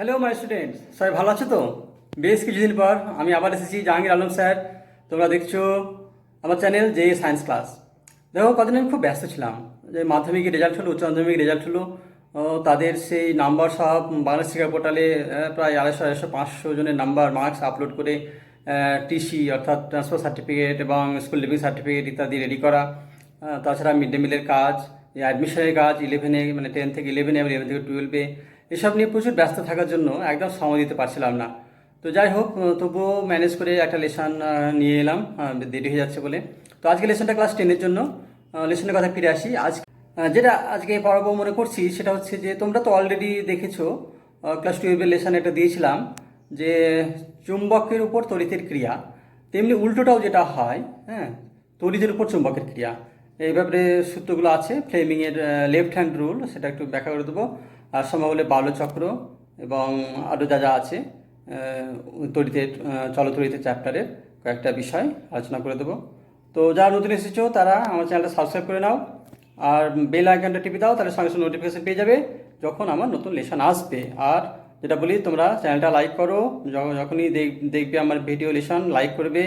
Hello my students, সবাই ভালো আছো তো? বেশ কিছুদিন পর আমি আবার এসেছি, জাহাঙ্গীর আলম স্যার। তোমরা দেখছো আমার চ্যানেল যে সায়েন্স ক্লাস। দেখো, কদিন আমি খুব ব্যস্ত ছিলাম। যে মাধ্যমিকের রেজাল্ট হলো, উচ্চ মাধ্যমিক রেজাল্ট হলো, তাদের সেই নাম্বার সব বাংলাদেশ শিক্ষা পোর্টালে প্রায় 250-500 জনের নাম্বার মার্কস আপলোড করে টিসি অর্থাৎ ট্রান্সফার সার্টিফিকেট এবং স্কুল লিভিং সার্টিফিকেট ইত্যাদি রেডি করা। তাছাড়া মিড ডে মিলের কাজ, অ্যাডমিশনের কাজ, 11-এ মানে 10 থেকে 11 এবং 11 থেকে 12-এ, এসব নিয়ে প্রচুর ব্যস্ত থাকার জন্য একদম সময় দিতে পারছিলাম না। তো যাই হোক, তবুও ম্যানেজ করে একটা লেসন নিয়ে এলাম, দেরি হয়ে যাচ্ছে বলে। তো আজকে লেসনটা ক্লাস 10-এর জন্য। লেসনের কথা ফিরে আসি। যেটা আজকে পড়াবো মনে করছি সেটা হচ্ছে যে তোমরা তো অলরেডি দেখেছো, ক্লাস 12-এর লেসন একটা দিয়েছিলাম যে চুম্বকের উপর তড়িতের ক্রিয়া, তেমনি উল্টোটাও যেটা হয়, হ্যাঁ, তড়িতের উপর চুম্বকের ক্রিয়া। এই ব্যাপারে সূত্রগুলো আছে, ফ্লেমিংয়ের লেফট হ্যান্ড রুল, সেটা একটু ব্যাখ্যা করে দেবো। আর সম্ভব হলে বার্লো চক্র এবং আরও যা যা আছে তড়িতের চলতড়িতের চ্যাপ্টারের কয়েকটা বিষয় আলোচনা করে দেবো। তো যারা নতুন এসেছো তারা আমার চ্যানেলটা সাবস্ক্রাইব করে নাও, আর বেল আইকনটা টিপে দাও, তাহলে সঙ্গে সঙ্গে নোটিফিকেশন পেয়ে যাবে যখন আমার নতুন লেসন আসবে। আর যেটা বলি, তোমরা চ্যানেলটা লাইক করো, যখনই দেখবে আমার ভিডিও লেসন লাইক করবে,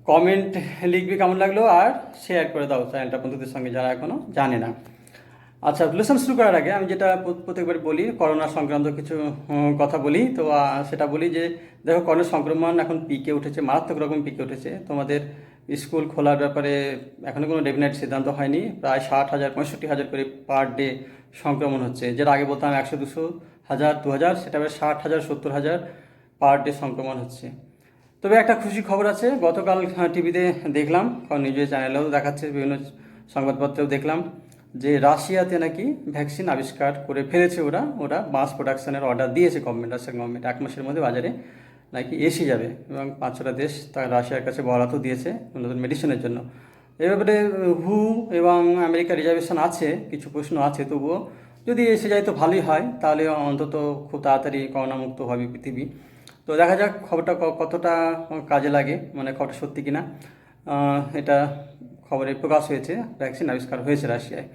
কমেন্ট লিখবে কেমন লাগলো, আর শেয়ার করে দাও চ্যানেলটা বন্ধুদের সঙ্গে যারা এখনও জানে না। আচ্ছা, লেসন শুরু করার আগে আমি যেটা প্রত্যেকবার বলি, করোনা সংক্রান্ত কিছু কথা বলি। তো সেটা বলি যে দেখো, করোনা সংক্রমণ এখন পিকে উঠেছে, মারাত্মক রকম পিকে উঠেছে। তোমাদের স্কুল খোলার ব্যাপারে এখনও কোনো ডেফিনেট সিদ্ধান্ত হয়নি। প্রায় 60,000-65,000 করে পার ডে সংক্রমণ হচ্ছে, যেটা আগে বলতাম 100-200,000 2,000, সেটা এবার 60,000-70,000 পার ডে সংক্রমণ হচ্ছে। তবে একটা খুশি খবর আছে, গতকাল টিভিতে দেখলাম, নিজের চ্যানেলেও দেখাচ্ছে, বিভিন্ন সংবাদপত্রেও দেখলাম যে রাশিয়াতে নাকি ভ্যাকসিন আবিষ্কার করে ফেলেছে। ওরা ওরা মাস প্রোডাকশনের অর্ডার দিয়েছে গভর্নমেন্ট, রাশিয়ান গভর্নমেন্ট। 1 মাসের মধ্যে বাজারে নাকি এসে যাবে, এবং 5-6টা দেশ তার রাশিয়ার কাছে বরাতও দিয়েছে নতুন মেডিসিনের জন্য। এ ব্যাপারে হু এবং আমেরিকা রিজার্ভেশন আছে, কিছু প্রশ্ন আছে। তবুও যদি এসে যায় তো ভালোই হয়, তাহলে অন্তত খুব তাড়াতাড়ি করোনামুক্ত হবে পৃথিবী। তো দেখা যাক খবরটা কতটা কাজে লাগে, মানে খবরটা সত্যি কিনা। এটা খবরে প্রকাশ হয়েছে, ভ্যাকসিন আবিষ্কার হয়েছে রাশিয়ায়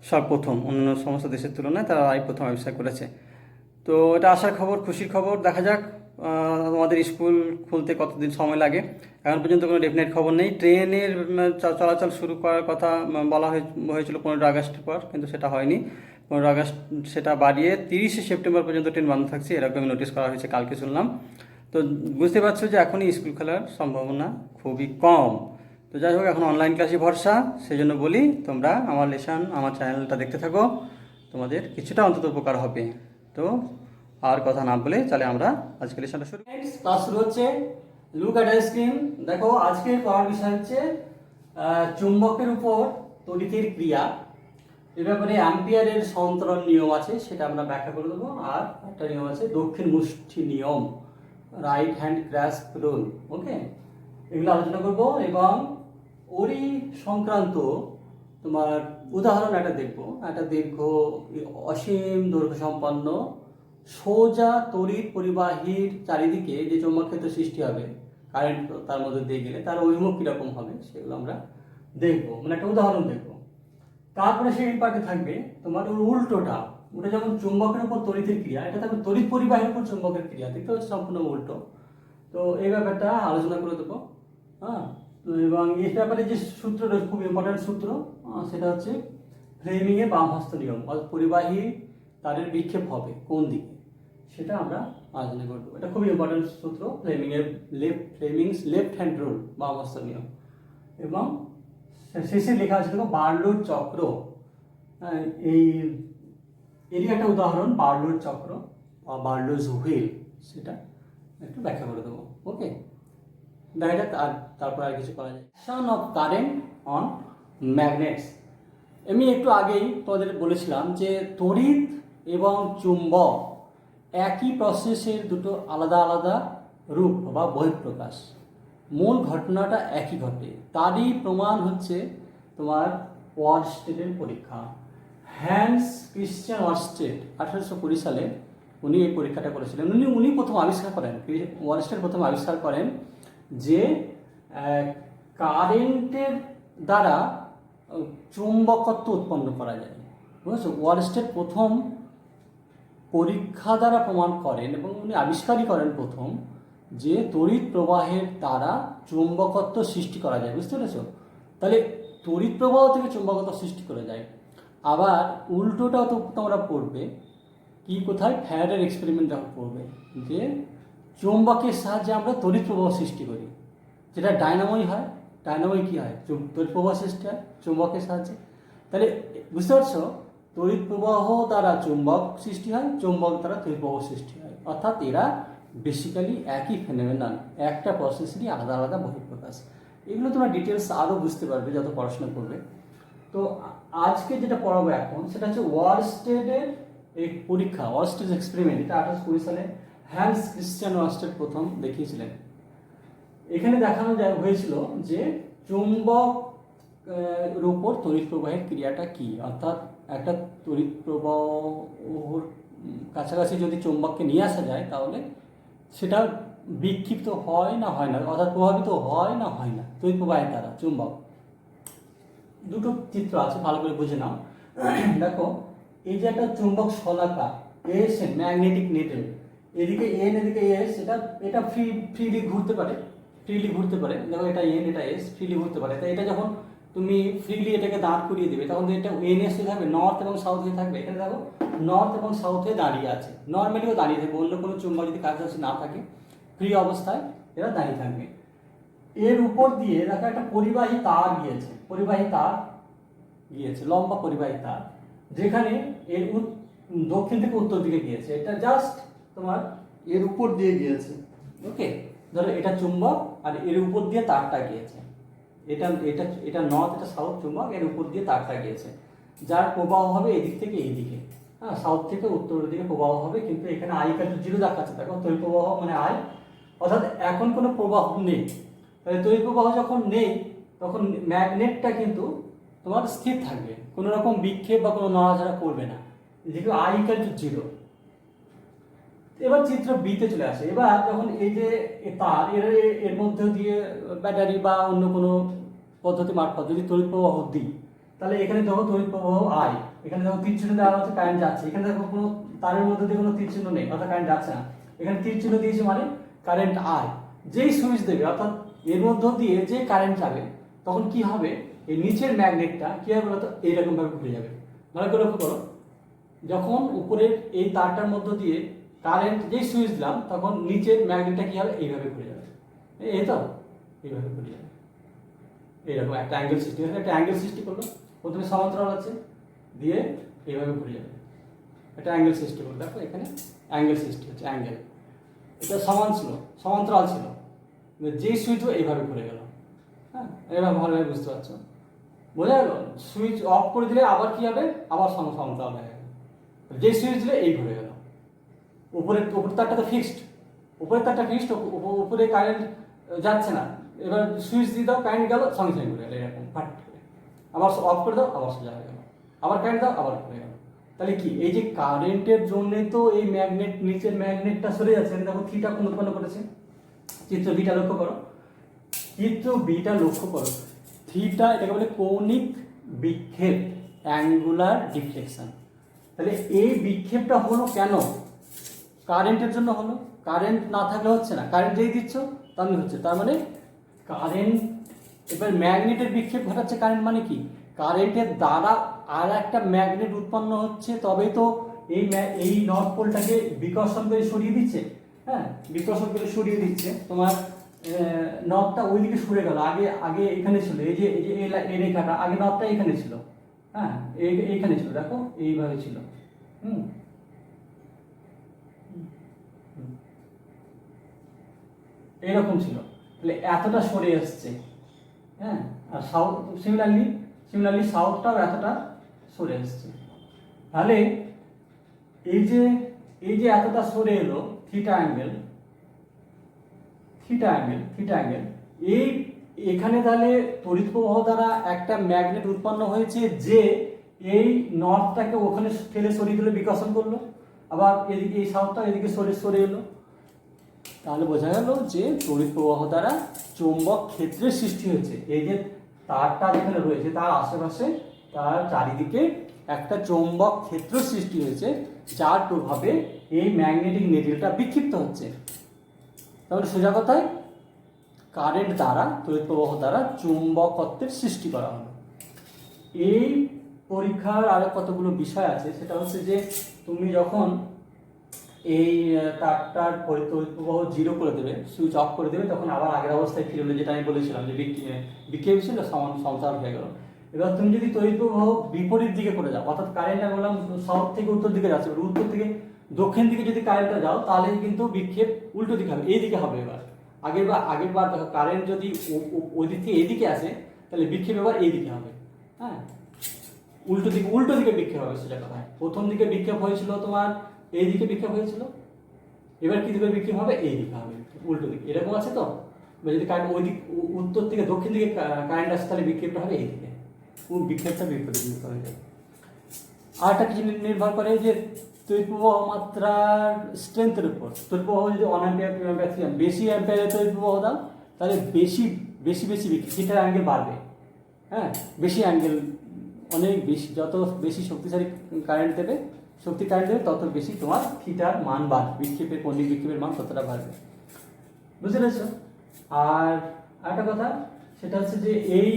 সর্বপ্রথম, অন্য সমস্ত দেশের তুলনায় তারা এই প্রথম আবিষ্কার করেছে। তো এটা আশার খবর, খুশির খবর। দেখা যাক আমাদের স্কুল খুলতে কতদিন সময় লাগে, এখন পর্যন্ত কোনো ডেফিনেট খবর নেই। ট্রেনের চলাচল শুরু করার কথা বলা হয়েছিল 15 আগস্টের পর, কিন্তু সেটা হয়নি। 15 আগস্ট সেটা বাড়িয়ে 30শে সেপ্টেম্বর পর্যন্ত ট্রেন বন্ধ থাকছে, এরকম নোটিশ করা হয়েছে, কালকে শুনলাম। তো বুঝতে পারছো যে এখনই স্কুল খোলার সম্ভাবনা খুবই কম। তো যাই হোক, এখন অনলাইন ক্লাসে ভরসা, সেই জন্য বলি তোমরা আমার লেসন, আমার চ্যানেলটা দেখতে থাকো, তোমাদের কিছুটা অন্তত উপকার হবে। তো আর কথা না বলে তাহলে আমরা আজকে লেসনটা শুরু। ক্লাস শুরু হচ্ছে। Look at the screen. দেখো, আজকের পড়ার বিষয় হচ্ছে চুম্বকের উপর তড়িতের ক্রিয়া। এ ব্যাপারে অ্যাম্পিয়ারের সন্তরণ নিয়ম আছে, সেটা আমরা ব্যাখ্যা করে দেবো। আর একটা নিয়ম আছে দক্ষিণ মুষ্টি নিয়ম, রাইট হ্যান্ড গ্রাস্প রুল। ওকে, এগুলো আলোচনা করবো, এবং ওরই সংক্রান্ত তোমার উদাহরণ একটা দীর্ঘ অসীম দৈর্ঘ্য সম্পন্ন সোজা তড়িৎ পরিবাহীর চারিদিকে যে চৌম্বক ক্ষেত্র সৃষ্টি হবে, কারেন্ট তার মধ্যে দিয়ে গেলে তার অভিমুখ কীরকম হবে সেগুলো আমরা দেখবো, মানে একটা উদাহরণ দেখবো। তারপরে সেকেন্ড পার্টে থাকবে তোমার ওর উল্টোটা। ওটা যেমন চুম্বকের উপর তড়িতের ক্রিয়া, এটা থাকবে তড়িৎ পরিবাহীর উপর চুম্বকের ক্রিয়া। দেখতে হচ্ছে সম্পূর্ণ উল্টো। তো এই ব্যাপারটা আলোচনা করে দেবো। হ্যাঁ, এবং এই ব্যাপারে যে সূত্রটা খুব ইম্পর্ট্যান্ট সূত্র, সেটা হচ্ছে ফ্লেমিংয়ের বাম হস্ত নিয়ম, অর্থাৎ পরিবাহী তারের বিক্ষেপ হবে কোন দিকে, সেটা আমরা আলোচনা করবো। এটা খুবই ইম্পর্ট্যান্ট সূত্র, ফ্লেমিংস লেফট হ্যান্ড রুল, বাম হস্ত নিয়ম। এবং শেষে লেখা আছে দেখো বার্লোর চক্র। এই এরই একটা উদাহরণ বার্লোর চক্র বা বার্লোজ হুইল, সেটা একটু ব্যাখ্যা করে দেবো। ওকে, দেখা যাক তারপর আর কিছু করা যায়। Action of current on magnets. আমি একটু আগেই তোমাদের বলেছিলাম যে তড়িৎ এবং চুম্বক একই প্রসেসের দুটো আলাদা আলাদা রূপ বা বহিঃপ্রকাশ, মূল ঘটনাটা একই ঘটে। তারই প্রমাণ হচ্ছে তোমার ওয়ারস্টেডের পরীক্ষা। হ্যান্স ক্রিশ্চিয়ান ওয়ারস্টেড 1820 সালে উনি এই পরীক্ষাটা করেছিলেন। উনি প্রথম আবিষ্কার করেন, ওয়ারস্টেড প্রথম আবিষ্কার করেন যে কারেন্টের দ্বারা চুম্বকত্ব উৎপন্ন করা যায়। বুঝেছো, ওয়ারস্টেড প্রথম পরীক্ষা দ্বারা প্রমাণ করেন এবং উনি আবিষ্কারই করেন প্রথম যে তড়িৎ প্রবাহের দ্বারা চুম্বকত্ব সৃষ্টি করা যায়। বুঝতে পেরেছো? তাহলে তড়িৎ প্রবাহ থেকে চুম্বকত্ব সৃষ্টি করা যায়। আবার উল্টোটাও তো তোমরা পড়বে কি, কোথায়? ফ্যারাডের এক্সপেরিমেন্ট যখন পড়বে যে চুম্বকের সাহায্যে আমরা তড়িৎ প্রবাহ সৃষ্টি করি, যেটা ডায়নামোই হয়। ডায়নামোই কী হয়? তড়িৎ প্রবাহ সৃষ্টি হয় চুম্বকের সাহায্যে। তাহলে বুঝতে পারছো, তড়িৎ প্রবাহ দ্বারা চুম্বক সৃষ্টি হয়, চুম্বক দ্বারা তড়িৎ প্রবাহ সৃষ্টি হয়। অর্থাৎ এরা বেসিক্যালি একই ফেনোমেনন, একটা প্রসেসেরই আলাদা আলাদা বহিঃপ্রকাশ। এগুলো তোমরা ডিটেলস আরও বুঝতে পারবে যত পড়াশোনা করবে। তো আজকে যেটা পড়াবো এখন সেটা হচ্ছে ওয়ারস্টেডের এই পরীক্ষা, ওয়ারস্টেড এক্সপেরিমেন্ট। এটা 1820 সালে হ্যান্স ক্রিশ্চিয়ান ওয়ারস্টেড প্রথম দেখিয়েছিলেন। এখানে দেখানো হয়েছিল যে চুম্বক এর উপর তড়িৎ প্রবাহের ক্রিয়াটা কি, অর্থাৎ একটা তড়িৎ প্রবাহর কাছাকাছি যদি চুম্বককে নিয়ে আসা যায় তাহলে সেটা বিক্ষিপ্ত হয় না হয় না, অর্থাৎ প্রভাবিত হয় না হয় না তড়িৎ প্রবাহের দ্বারা চুম্বক। দুটো চিত্র আছে, ভালো করে বুঝে নাও। দেখো, এই যে একটা চুম্বক শলাকা এস, ম্যাগনেটিক নেটেল, এদিকে এন এদিকে এস, এটা ফ্রিলি ঘুরতে পারে, দেখো এটা এন এটা এস, ফ্রিলি ঘুরতে পারে। তাই এটা যখন তুমি ফ্রিলি এটাকে দাঁড় করিয়ে দেবে তখন এটা এন এস হয়ে থাকবে, নর্থ এবং সাউথ হয়ে থাকবে। এখানে দেখো নর্থ এবং সাউথ হয়ে দাঁড়িয়ে আছে, নর্মালিও দাঁড়িয়ে থাকবে, অন্য কোনো চুম্বক যদি কাছাকাছি না থাকে ফ্রি অবস্থায় এরা দাঁড়িয়ে থাকবে। এর উপর দিয়ে দেখো একটা পরিবাহী তার গিয়েছে, লম্বা পরিবাহী তার, যেখানে এর দক্ষিণ থেকে উত্তর দিকে গিয়েছে। এটা জাস্ট তোমার এর উপর দিয়ে গিয়েছে। ওকে, ধরো এটা চুম্বক আর এর উপর দিয়ে তারটা গিয়েছে, এটা নর্থ এটা সাউথ চুম্বক, এর উপর দিয়ে তারটা গিয়েছে, যার প্রবাহ হবে এদিক থেকে এইদিকে। হ্যাঁ, সাউথ থেকে উত্তরের দিকে প্রবাহ হবে, কিন্তু এখানে I=0 দেখাচ্ছে। দেখো তড়িৎ প্রবাহ মানে I, অর্থাৎ এখন কোনো প্রবাহ নেই। তাহলে তড়িৎ প্রবাহ যখন নেই তখন ম্যাগনেটটা কিন্তু তোমার স্থির থাকবে, কোনো রকম বিক্ষেপ বা কোনো নড়াচড়া করবে না, যেহেতু I=0। এবার চিত্র বিতে চলে আসে। এবার যখন এই যে তার এর মধ্যে দিয়ে ব্যাটারি বা অন্য কোনো পদ্ধতি মারফত যদি তড়িৎ প্রবাহ দিই, তাহলে এখানে দেখো তড়িৎ প্রবাহ I, এখানে দেখো তীর চিহ্ন দেওয়া হচ্ছে, কারেন্ট যাচ্ছে। এখানে দেখো কোনো তারের মধ্যে দিয়ে কোনো তীর চিহ্ন নেই, অর্থাৎ কারেন্ট যাচ্ছে না। এখানে তীর চিহ্ন দিয়েছে মানে কারেন্ট I। যেই সুইচ দেবে, অর্থাৎ এর মধ্য দিয়ে যে কারেন্ট যাবে, তখন কি হবে? এই নিচের ম্যাগনেটটা কি হবে বলতো? এইরকম ভাবে ঘুরে যাবে। ভালো করে লক্ষ্য করো, যখন উপরের এই তারটার মধ্য দিয়ে কারেন্ট যেই সুইচ দিলাম তখন নিচের ম্যাগনেটটা কি হবে? এইভাবে ঘুরে যাবে। এই তো এইভাবে ঘুরে যাবে, এইরকম একটা অ্যাঙ্গেল সৃষ্টি হবে। একটা অ্যাঙ্গেল সৃষ্টি করলো, প্রথমে সমান্তরাল আছে, দিয়ে এইভাবে ঘুরে যাবে, একটা অ্যাঙ্গেল সৃষ্টি করলো। দেখো এখানে অ্যাঙ্গেল সৃষ্টি হচ্ছে, অ্যাঙ্গেল। এটা সমান্তরাল ছিল, যেই সুইচও এইভাবে ঘুরে গেল। হ্যাঁ, এবার ভালোভাবে বুঝতে পারছো, বোঝা গেল? সুইচ অফ করে দিলে আবার কি হবে? আবার সমান্তরাল হয়ে গেল। যেই সুইচ দিলে এই ঘুরে গেল। উপরের তারটা তো ফিক্সড, উপরের তারটা ফিক্সড, উপরে কারেন্ট যাচ্ছে না। এবার সুইচ দিয়ে দাও, কারেন্ট গেল, সঙ্গে সঙ্গে ঘুরে গেল, এরকম ফাট করে। আবার অফ করে দাও, আবার সোজা হয়ে গেল, আবার কারেন্ট দাও, আবার ঘুরে গেল। তাহলে কি, এই যে কারেন্টের জন্য তো এই ম্যাগনেট, নিচের ম্যাগনেটটা সরে যাচ্ছে। দেখো থিটা কোণ উৎপন্ন করেছে। চিত্র বিটা লক্ষ্য করো, থিটা এটাকে বলে কৌণিক বিক্ষেপ, অ্যাঙ্গুলার ডিফ্লেকশন। তাহলে এই বিক্ষেপটা হলো কেন? কারেন্টের জন্য হলো। কারেন্ট না থাকলে হচ্ছে না, কারেন্ট যেই দিচ্ছ তেমনি হচ্ছে। তার মানে কারেন্ট, এবার ম্যাগনেটের বিক্ষেপ ঘটাচ্ছে কারেন্ট, মানে কি? কারেন্টের দ্বারা আর একটা ম্যাগনেট উৎপন্ন হচ্ছে, তবে তো এই নর্থ পোলটাকে বিকর্ষণ করে সরিয়ে দিচ্ছে। হ্যাঁ, বিকর্ষণ করে সরিয়ে দিচ্ছে। তোমার নর্থটা ওইদিকে সরে গেল, আগে এখানে ছিল, এই যে এই রেখাটা, আগে নর্থটা এখানে ছিল। হ্যাঁ, এইখানে ছিল, দেখো এইভাবে ছিল। এরকম ছিল, তাহলে এতটা সরে আসছে। হ্যাঁ, আর সাউথ সিমিলারলি সাউথটাও এতটা সরে আসছে। তাহলে এই যে এতটা সরে এলো থিটা অ্যাঙ্গেল, এই এখানে তাহলে তড়িৎ প্রবাহ দ্বারা একটা ম্যাগনেট উৎপন্ন হয়েছে, যে এই নর্থটাকে ওখানে ঠেলে সরিয়ে দিলে বিকর্ষণ করলো, আবার এদিকে এই সাউথটা এদিকে সরে এলো। তাহলে বোঝা গেল যে তড়িৎ প্রবাহ দ্বারা চৌম্বক ক্ষেত্রের সৃষ্টি হয়েছে। এই যে তারটা যেখানে রয়েছে তার আশেপাশে, তার চারিদিকে একটা চৌম্বক ক্ষেত্র সৃষ্টি হয়েছে। যার প্রভাবে এই ম্যাগনেটিক নিডলটা বিক্ষিপ্ত হচ্ছে। তাহলে সোজা কথায় কারেন্ট দ্বারা, তড়িৎ প্রবাহ দ্বারা চুম্বকত্বের সৃষ্টি করা হলো। এই পরীক্ষার আরো কতগুলো বিষয় আছে, সেটা হচ্ছে যে তুমি যখন এই তারটার তড়িৎ প্রবাহ জিরো করে দেবে, সুইচ অফ করে দেবে, তখন আবার আগের অবস্থায় ফিরে এলো, যেটা আমি বলেছিলাম যে বিক্ষেপ ছিল সঞ্চার হয়ে গেল। এবার তুমি যদি তড়িৎ প্রবাহ বিপরীত দিকে করে যাও, অর্থাৎ কারেন্টটা বললাম সাউথ থেকে উত্তর দিকে যাচ্ছে, উত্তর থেকে দক্ষিণ দিকে যদি কারেন্টটা যাও, তাহলে কিন্তু বিক্ষেপ উল্টো দিকে হবে, এই দিকে হবে। এবার আগের বার দেখো, কারেন্ট যদি ওই দিক থেকে এদিকে আসে, তাহলে বিক্ষেপ এবার এই দিকে হবে। হ্যাঁ, উল্টো দিকে বিক্ষেপ হবে। সেটা কথা, প্রথম দিকে বিক্ষেপ হয়েছিল তোমার এই দিকে বিক্ষেপ হয়েছিল, এবার কি দিকে বিক্ষেপ হবে, এই দিকে হবে, উল্টো দিকে। এরকম আছে তো, যদি কারেন্ট ওই দিক উত্তর থেকে দক্ষিণ দিকে কারেন্ট আসে, তাহলে বিক্ষেপটা হবে এই দিকে, বিক্ষেপটা বিপরীত দিকে হয়ে যাবে। আর একটা কিছু নির্ভর করে যে তড়িৎ প্রবাহ মাত্রার স্ট্রেংথের উপর। তড়িৎ প্রবাহ যদি 1 অ্যাম্পিয়ার 2 অ্যাম্পিয়ার 3 বেশি অ্যাম্পিয়ারের তড়িৎ প্রবাহ দাও, তাহলে বেশি থিটার অ্যাঙ্গেল বাড়বে। হ্যাঁ, বেশি অ্যাঙ্গেল, অনেক বেশি, যত বেশি শক্তিশালী কারেন্ট দেবে, তত বেশি তোমার থিটার মান বাড়বে, কৌণিক বিক্ষেপের মান ততটা বাড়বে। বুঝতে পেরেছো? আর একটা কথা, সেটা হচ্ছে যে এই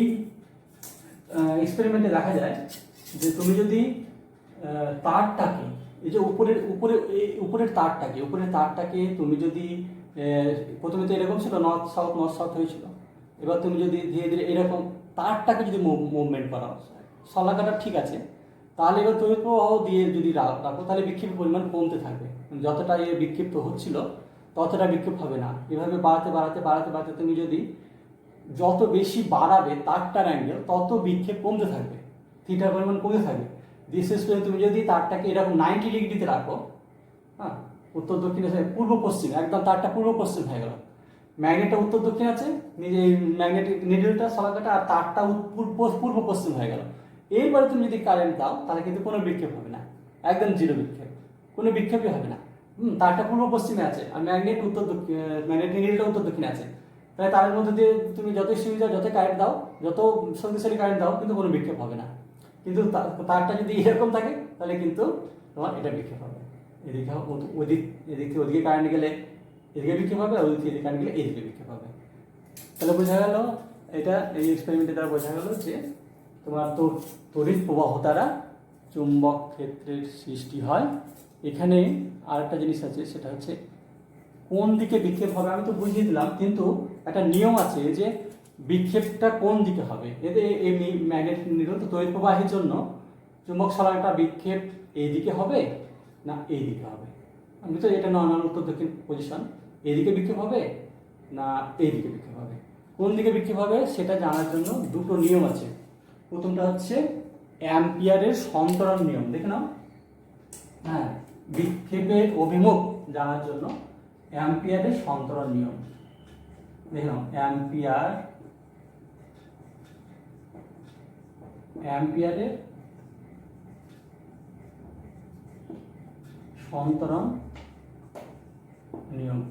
এক্সপেরিমেন্টে দেখা যায় যে তুমি যদি তারটাকে, এই যে উপরের তারটাকে তুমি যদি প্রথমে তো এরকম ছিল, নর্থ সাউথ হয়েছিল, এবার তুমি যদি ধীরে ধীরে এরকম তারটাকে যদি মুভমেন্ট করাও, শলাকাটা ঠিক আছে, তাহলে এবার তড়িৎ প্রবাহ দিয়ে যদি রাখো, তাহলে বিক্ষেপের পরিমাণ কমতে থাকবে। যতটা বিক্ষিপ্ত হচ্ছিল ততটা বিক্ষেপ হবে না। এভাবে বাড়াতে তুমি যদি যত বেশি বাড়াবে তারটার অ্যাঙ্গেল, তত বিক্ষেপ কমতে থাকবে, থিটার পরিমাণ কমতে থাকবে। বিশেষ করে তুমি যদি তারটাকে এরকম 90 ডিগ্রিতে রাখো, হ্যাঁ, উত্তর দক্ষিণে পূর্ব পশ্চিম, একদম তারটা পূর্ব পশ্চিম হয়ে গেল, ম্যাগনেটটা উত্তর দক্ষিণ আছে, এই ম্যাগনেটিক নিডলটা শলাকাটা, আর তারটা পূর্ব পশ্চিম হয়ে গেল। এরপরে তুমি যদি কারেন্ট দাও, তাহলে কিন্তু কোনো বিক্ষেপ হবে না, একদম জিরো বিক্ষেপ, কোনো বিক্ষেপই হবে না। তারটা পূর্ব পশ্চিমে আছে, আর ম্যাগনেটিক নিডলটা উত্তর দক্ষিণে আছে, তাহলে তারের মধ্যে দিয়ে তুমি যতই সুইচ দাও, যত কারেন্ট দাও, যত শক্তিশালী কারেন্ট দাও, কিন্তু কোনো বিক্ষেপ হবে না। কিন্তু তারটা যদি এরকম থাকে, তাহলে কিন্তু তোমার এটা বিক্ষেপ হবে। এদিক থেকে ওদিকে কারেন্ট গেলে এদিকে বিক্ষেপ হবে, আর ওদিক থেকে এদিকে কারেন্ট গেলে এইদিকে বিক্ষেপ হবে। তাহলে বোঝা গেল, এটা এই এক্সপেরিমেন্টের দ্বারা বোঝা গেল যে তোমার তড়িৎ প্রবাহ দ্বারা চুম্বক ক্ষেত্রের সৃষ্টি হয়। এখানে আরেকটা জিনিস আছে, সেটা হচ্ছে কোন দিকে বিক্ষেপ হবে। আমি তো বুঝিয়ে দিলাম, কিন্তু একটা নিয়ম আছে যে বিক্ষেপটা কোন দিকে হবে। এতে এই ম্যাগনেটিক নিডল তো তড়িৎ প্রবাহের জন্য চুম্বক শলাকাটা বিক্ষেপ এই দিকে হবে না এই দিকে হবে। আমি তো এটা নর্মাল উত্তর দক্ষিণ পজিশন, এদিকে বিক্ষেপ হবে না এই দিকে বিক্ষেপ হবে। কোন দিকে বিক্ষেপ হবে সেটা জানার জন্য দুটো নিয়ম আছে। প্রথমটা হচ্ছে অ্যাম্পিয়ারের সন্তরণ নিয়ম, দেখে নাও। হ্যাঁ, বিক্ষেপের অভিমুখ জানার জন্য অ্যাম্পিয়ারের সন্তরণ নিয়ম দেখে নাও। অ্যাম্পিয়ারের সন্তরণ নিয়ম,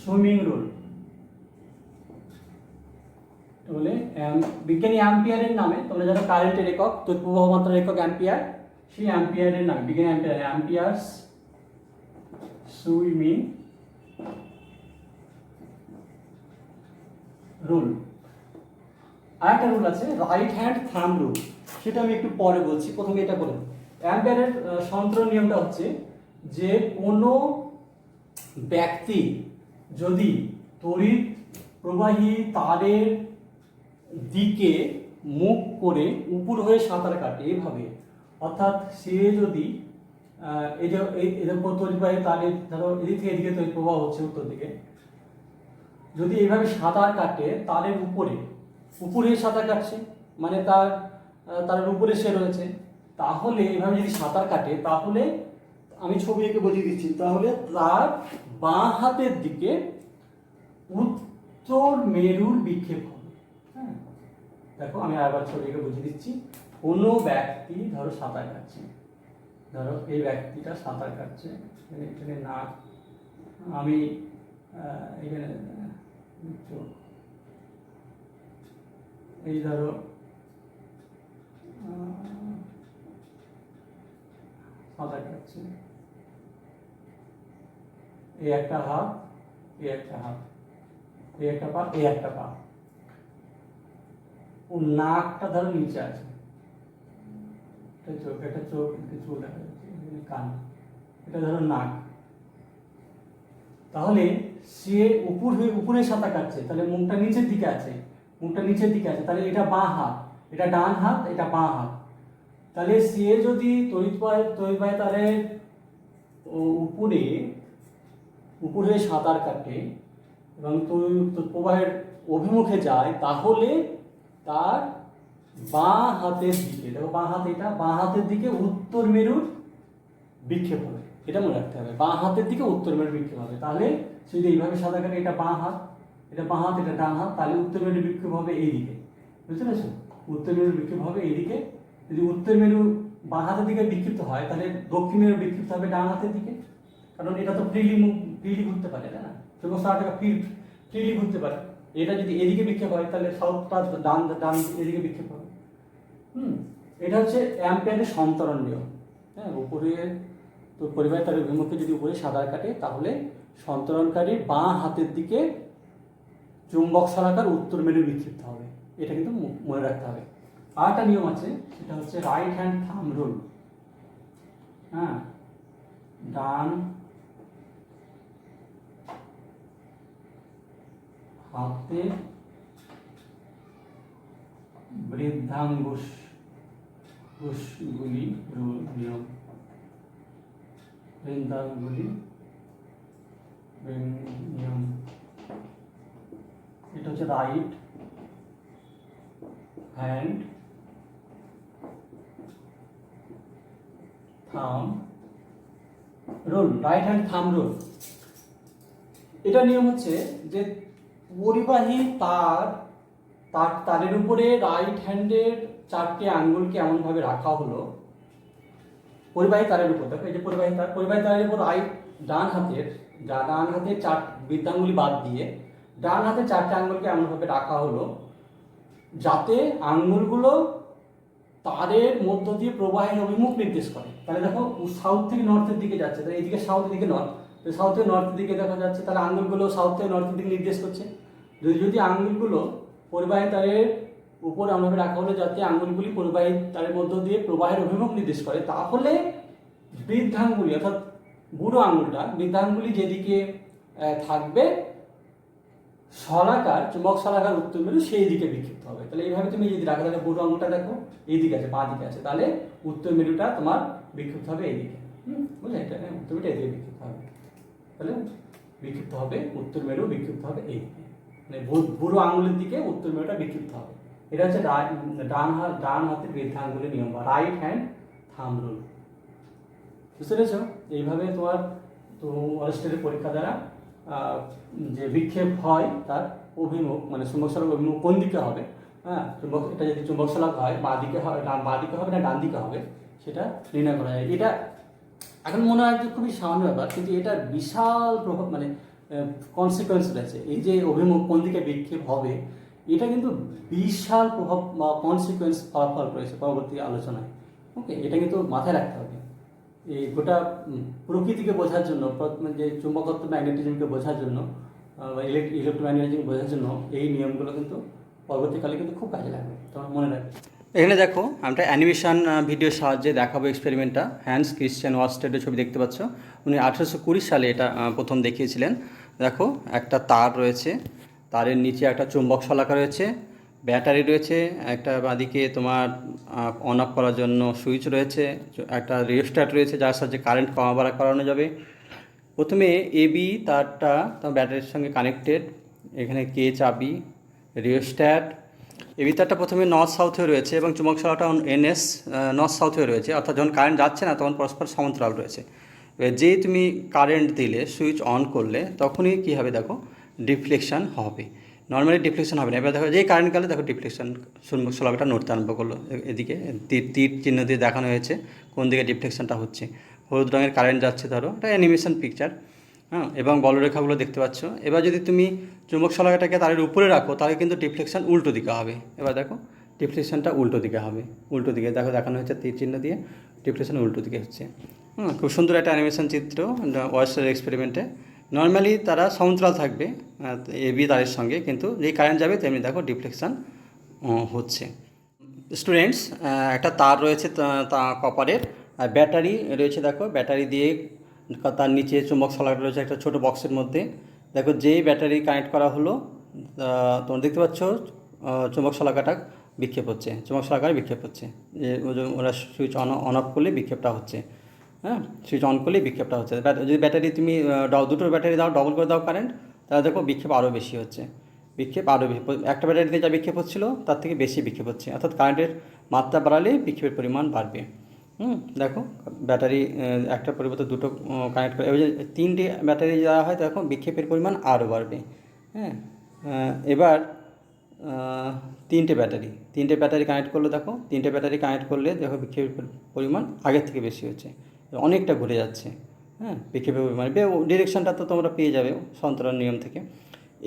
সুইমিং রুল বলে। বিজ্ঞানী অ্যাম্পিয়ারের নামে, তোমরা জানো কারেন্টের একক, তড়িৎ প্রবাহ মাত্রার একক অ্যাম্পিয়ার, সেই অ্যাম্পিয়ারের নামে বিজ্ঞানী অ্যাম্পিয়ার্স সুইমিং রুল। আরেকটা রুল আছে রাইট হ্যান্ড থাম্ব রুল, সেটা আমি একটু পরে বলছি, প্রথমে এটা বলুন। অ্যাম্পিয়ারের সন্তরণ নিয়মটা হচ্ছে যে কোনো ব্যক্তি যদি তড়িৎ প্রবাহী তারের দিকে মুখ করে উপর হয়ে সাঁতার কাটে এভাবে, অর্থাৎ সে যদি এই যে তড়িৎ প্রবাহী তারের, ধরো এদিক থেকে এদিকে তড়িৎ প্রবাহ হচ্ছে উত্তর দিকে, যদি এইভাবে সাঁতার কাটে তারের উপরে সাঁতার কাটছে, মানে তারের উপরে সে রয়েছে, তাহলে এইভাবে যদি সাঁতার কাটে, তাহলে আমি ছবি এঁকে বুঝিয়ে দিচ্ছি, তাহলে তার বাঁ হাতের দিকে উত্তর মেরুর বিক্ষেপ হবে। হ্যাঁ, দেখো আমি আরেকবার ছবি এঁকে বুঝিয়ে দিচ্ছি। কোনো ব্যক্তি ধরো সাঁতার কাটছে, ধরো এই ব্যক্তিটা সাঁতার কাটছে, এখানে নাক, আমি এখানে এই ধরো সাঁতার কাটছে, এই একটা হাত, এই একটা হাত, এই একটা পা, এই একটা পা। ও নাকটা ধরো নিচে আছে, একটা চোখ চুল দেখা যাচ্ছে, কান, এটা ধরো নাক। তাহলে সে উপরে সাঁতার কাটছে, তাহলে মুখটা নিচের দিকে আছে, তাহলে এটা বাঁ হাত, এটা ডান হাত, এটা বাঁ হাত। তাহলে সে যদি তড়িৎবাহী তারের উপরে সাঁতার কাটে এবং প্রবাহের অভিমুখে যায়, তাহলে তার বাঁ হাতের দিকে, দেখো বাঁ হাত, এটা বাঁ হাতের দিকে উত্তর মেরুর বিক্ষেপ হবে। এটা মনে রাখতে হবে, বাঁ হাতের দিকে উত্তর মেরুর বিক্ষেপ হবে। তাহলে সে যদি এইভাবে সাঁতার কাটে, এটা বাঁ হাত, এটা ডান হাত, তাহলে উত্তর মেরুর বিক্ষেপ হবে এইদিকে। বুঝতে পেরেছো? উত্তর মেরুর বিক্ষেপ হবে এইদিকে। যদি উত্তর মেরু বাঁ হাতের দিকে বিক্ষিপ্ত হয়, তাহলে দক্ষিণ মেরু বিক্ষিপ্ত হবে ডান হাতের দিকে, কারণ এটা তো ফ্রিলি ঘুরতে পারে, তাই না? সমস্ত আটটা ফ্রিলি ঘুরতে পারে। এটা যদি এদিকে বিক্ষেপ হয়, তাহলে সাউথটা ডান এদিকে বিক্ষেপ হবে। এটা হচ্ছে অ্যাম্পিয়ারের সন্তরণ নিয়ম। হ্যাঁ, উপরে তো পরিবাহী তারের অভিমুখে যদি উপরে সাঁতার কাটে, তাহলে সন্তরণকারী বাঁ হাতের দিকে চুম্বক শলাকার উত্তর মেরু বিক্ষিপ্ত হবে। এটা কিন্তু মনে রাখতে হবে। আর একটা নিয়ম আছে, সেটা হচ্ছে রাইট হ্যান্ড থাম রুল। হ্যাঁ, ডান হাতে বৃদ্ধাঙ্গুলি নিয়ম, এটা হচ্ছে রাইট হ্যান্ড থাম রুল, রাইট হ্যান্ড থাম রুল। এটা নিয়ম হচ্ছে যে পরিবাহী তারের উপরে রাইট হ্যান্ডের 4টে আঙ্গুলকে এমনভাবে রাখা হলো, পরিবাহী তারের উপর, দেখো এই যে পরিবাহী তারের উপর ডান হাতের 4 বৃদ্ধাঙ্গুলি বাদ দিয়ে ডান হাতের 4টে আঙ্গুলকে এমনভাবে রাখা হলো যাতে আঙ্গুলগুলো তারের মধ্য দিয়ে প্রবাহের অভিমুখ নির্দেশ করে। তাহলে দেখো সাউথ থেকে নর্থের দিকে যাচ্ছে, তাহলে এইদিকে সাউথ, এদিকে নর্থ, সাউথ থেকে নর্থের দিকে দেখা যাচ্ছে, তাহলে আঙ্গুলগুলো সাউথ থেকে নর্থের দিকে নির্দেশ করছে। যদি আঙ্গুলগুলো পরিবাহী তারের উপর এমনভাবে রাখা হলো যাতে আঙ্গুলগুলি পরিবাহী তারের মধ্য দিয়ে প্রবাহের অভিমুখ নির্দেশ করে, তাহলে বৃদ্ধাঙ্গুলি অর্থাৎ বুড়ো বৃদ্ধাঙ্গুলি যেদিকে থাকবে চুম্বক শলাকার উত্তর মেরু সেই দিকে বিক্ষিপ্ত হবে। তাহলে এইভাবে তুমি যদি রাখো, তাহলে বুড়ো আঙুলটা দেখো এইদিকে আছে, বাঁ দিকে আছে, তাহলে উত্তর মেরুটা তোমার বিক্ষিপ্ত হবে এইদিকে। বুঝলে, এটা উত্তর মেরুটা এইদিকে বিক্ষিপ্ত হবে, তাহলে বিক্ষিপ্ত হবে উত্তর মেরু, বিক্ষিপ্ত হবে এইদিকে, মানে বুড়ো আঙুলের দিকে উত্তর মেরুটা বিক্ষিপ্ত হবে। এটা হচ্ছে ডান হাতের বৃদ্ধাঙ্গুলের নিয়ম বা রাইট হ্যান্ড থাম রুল। বুঝতে পেরেছ? এইভাবে তোমার অরেস্টের পরীক্ষা দ্বারা যে বিক্ষেপ হয় তার অভিমুখ, মানে চুম্বক শলাক অভিমুখ কোন দিকে হবে, হ্যাঁ, এটা যদি চুম্বক শলাক হয় বাঁ দিকে হবে না ডান দিকে হবে, সেটা নির্ণয় করা যায়। এটা এখন মনে হয় যে খুবই সামান্য ব্যাপার, কিন্তু এটার বিশাল প্রভাব, মানে কনসিকুয়েন্স রয়েছে। এই যে অভিমুখ কোন দিকে বিক্ষেপ হবে, এটা কিন্তু বিশাল প্রভাব বা কনসিকুয়েন্স ফলাফল রয়েছে পরবর্তী আলোচনায়। ওকে, এটা কিন্তু মাথায় রাখতে হবে। এই গোটা প্রকৃতিকে বোঝার জন্য, যে চুম্বকত্ব ম্যাগনেটিজমকে বোঝার জন্য বা ইলেকট্রোম্যাগনেটিজম বোঝার জন্য এই নিয়মগুলো কিন্তু পরবর্তীকালে কিন্তু খুব কাজে লাগবে, তোমার মনে রাখবে। এখানে দেখো আমরা অ্যানিমেশন ভিডিওর সাহায্যে দেখাবো এক্সপেরিমেন্টটা। হ্যান্স ক্রিশ্চিয়ান ওয়ারস্টেডের ছবি দেখতে পাচ্ছ, উনি 1820 সালে এটা প্রথম দেখিয়েছিলেন। দেখো একটা তার রয়েছে, তারের নিচে একটা চুম্বক শলাকা রয়েছে, ব্যাটারি রয়েছে, একটা বাঁদিকে তোমার অন অফ করার জন্য সুইচ রয়েছে, একটা রিওস্ট্যাট রয়েছে যার সাহায্যে কারেন্ট কমা বাড়া করানো যাবে। প্রথমে এবি তারটা তোমার ব্যাটারির সঙ্গে কানেক্টেড, এখানে কে চাবি, রিওস্ট্যাট। এবি তারটা প্রথমে নর্থ সাউথ হয়ে রয়েছে এবং চুম্বক শলাকাটা এনএস নর্থ সাউথ হয়ে রয়েছে, অর্থাৎ যখন কারেন্ট যাচ্ছে না তখন পরস্পর সমান্তরাল রয়েছে। এবার যেই তুমি কারেন্ট দিলে, সুইচ অন করলে, তখনই কী হবে দেখো, ডিফ্লেকশান হবে। নর্মালি ডিফ্লেকশন হবে না। এবার দেখো যেই কারেন্ট গেলে দেখো ডিফ্লেকশন, চুম্বক শলাকাটা নড়তে আরম্ভ করলো। এদিকে তীর চিহ্ন দিয়ে দেখানো হয়েছে কোন দিকে ডিফ্লেকশনটা হচ্ছে। হলুদ রঙের কারেন্ট যাচ্ছে, ধরো এটা অ্যানিমেশন পিকচার, হ্যাঁ, এবং বলরেখাগুলো দেখতে পাচ্ছ। এবার যদি তুমি চুম্বক শলাকাটাকে তারের উপরে রাখো, তাহলে কিন্তু ডিফ্লেকশন উল্টো দিকে হবে। এবার দেখো ডিফ্লেকশনটা উল্টো দিকে হবে, উল্টো দিকে দেখো দেখানো হচ্ছে তীর চিহ্ন দিয়ে, ডিফ্লেকশন উল্টো দিকে হচ্ছে। খুব সুন্দর একটা অ্যানিমেশন চিত্র ওয়ার্সের এক্সপেরিমেন্টে। নর্মালি তারা সমান্তরাল থাকবে এবি তারের সঙ্গে, কিন্তু যেই কারেন্ট যাবে তেমনি দেখো ডিফ্লেকশান হচ্ছে। স্টুডেন্টস, একটা তার রয়েছে তা কপারের, আর ব্যাটারি রয়েছে। দেখো ব্যাটারি দিয়ে তার নিচে চুম্বক শলাকা রয়েছে একটা ছোট বক্সের মধ্যে। দেখো যেই ব্যাটারি কানেক্ট করা হলো তোমরা দেখতে পাচ্ছ চুম্বক শলাকাটা বিক্ষেপ হচ্ছে, চুম্বক শলাকায় বিক্ষেপ হচ্ছে। যে ওরা সুইচ অন অফ করলে বিক্ষেপটা হচ্ছে। হ্যাঁ, সুইচ অন করলেই বিক্ষেপটা হচ্ছে। যদি ব্যাটারি তুমি দুটো ব্যাটারি দাও, ডবল করে দাও কারেন্ট, তাহলে দেখো বিক্ষেপ আরও বেশি হচ্ছে। বিক্ষেপ আরও বেশি, একটা ব্যাটারিতে যা বিক্ষেপ হচ্ছিলো তার থেকে বেশি বিক্ষেপ হচ্ছে। অর্থাৎ কারেন্টের মাত্রা বাড়ালে বিক্ষেপের পরিমাণ বাড়বে। দেখো ব্যাটারি একটা পরিবর্তে দুটো কানেক্ট করে, এবার যে তিনটে ব্যাটারি দেওয়া হয় দেখো বিক্ষেপের পরিমাণ আরও বাড়বে। হ্যাঁ, এবার তিনটে ব্যাটারি কানেক্ট করলে দেখো, তিনটে ব্যাটারি কানেক্ট করলে দেখো বিক্ষেপের পরিমাণ আগের থেকে বেশি হচ্ছে, অনেকটা ঘুরে যাচ্ছে। হ্যাঁ, বিক্ষেপের পরিমাণ ডিরেকশনটা তো তোমরা পেয়ে যাবে সন্তরণ নিয়ম থেকে।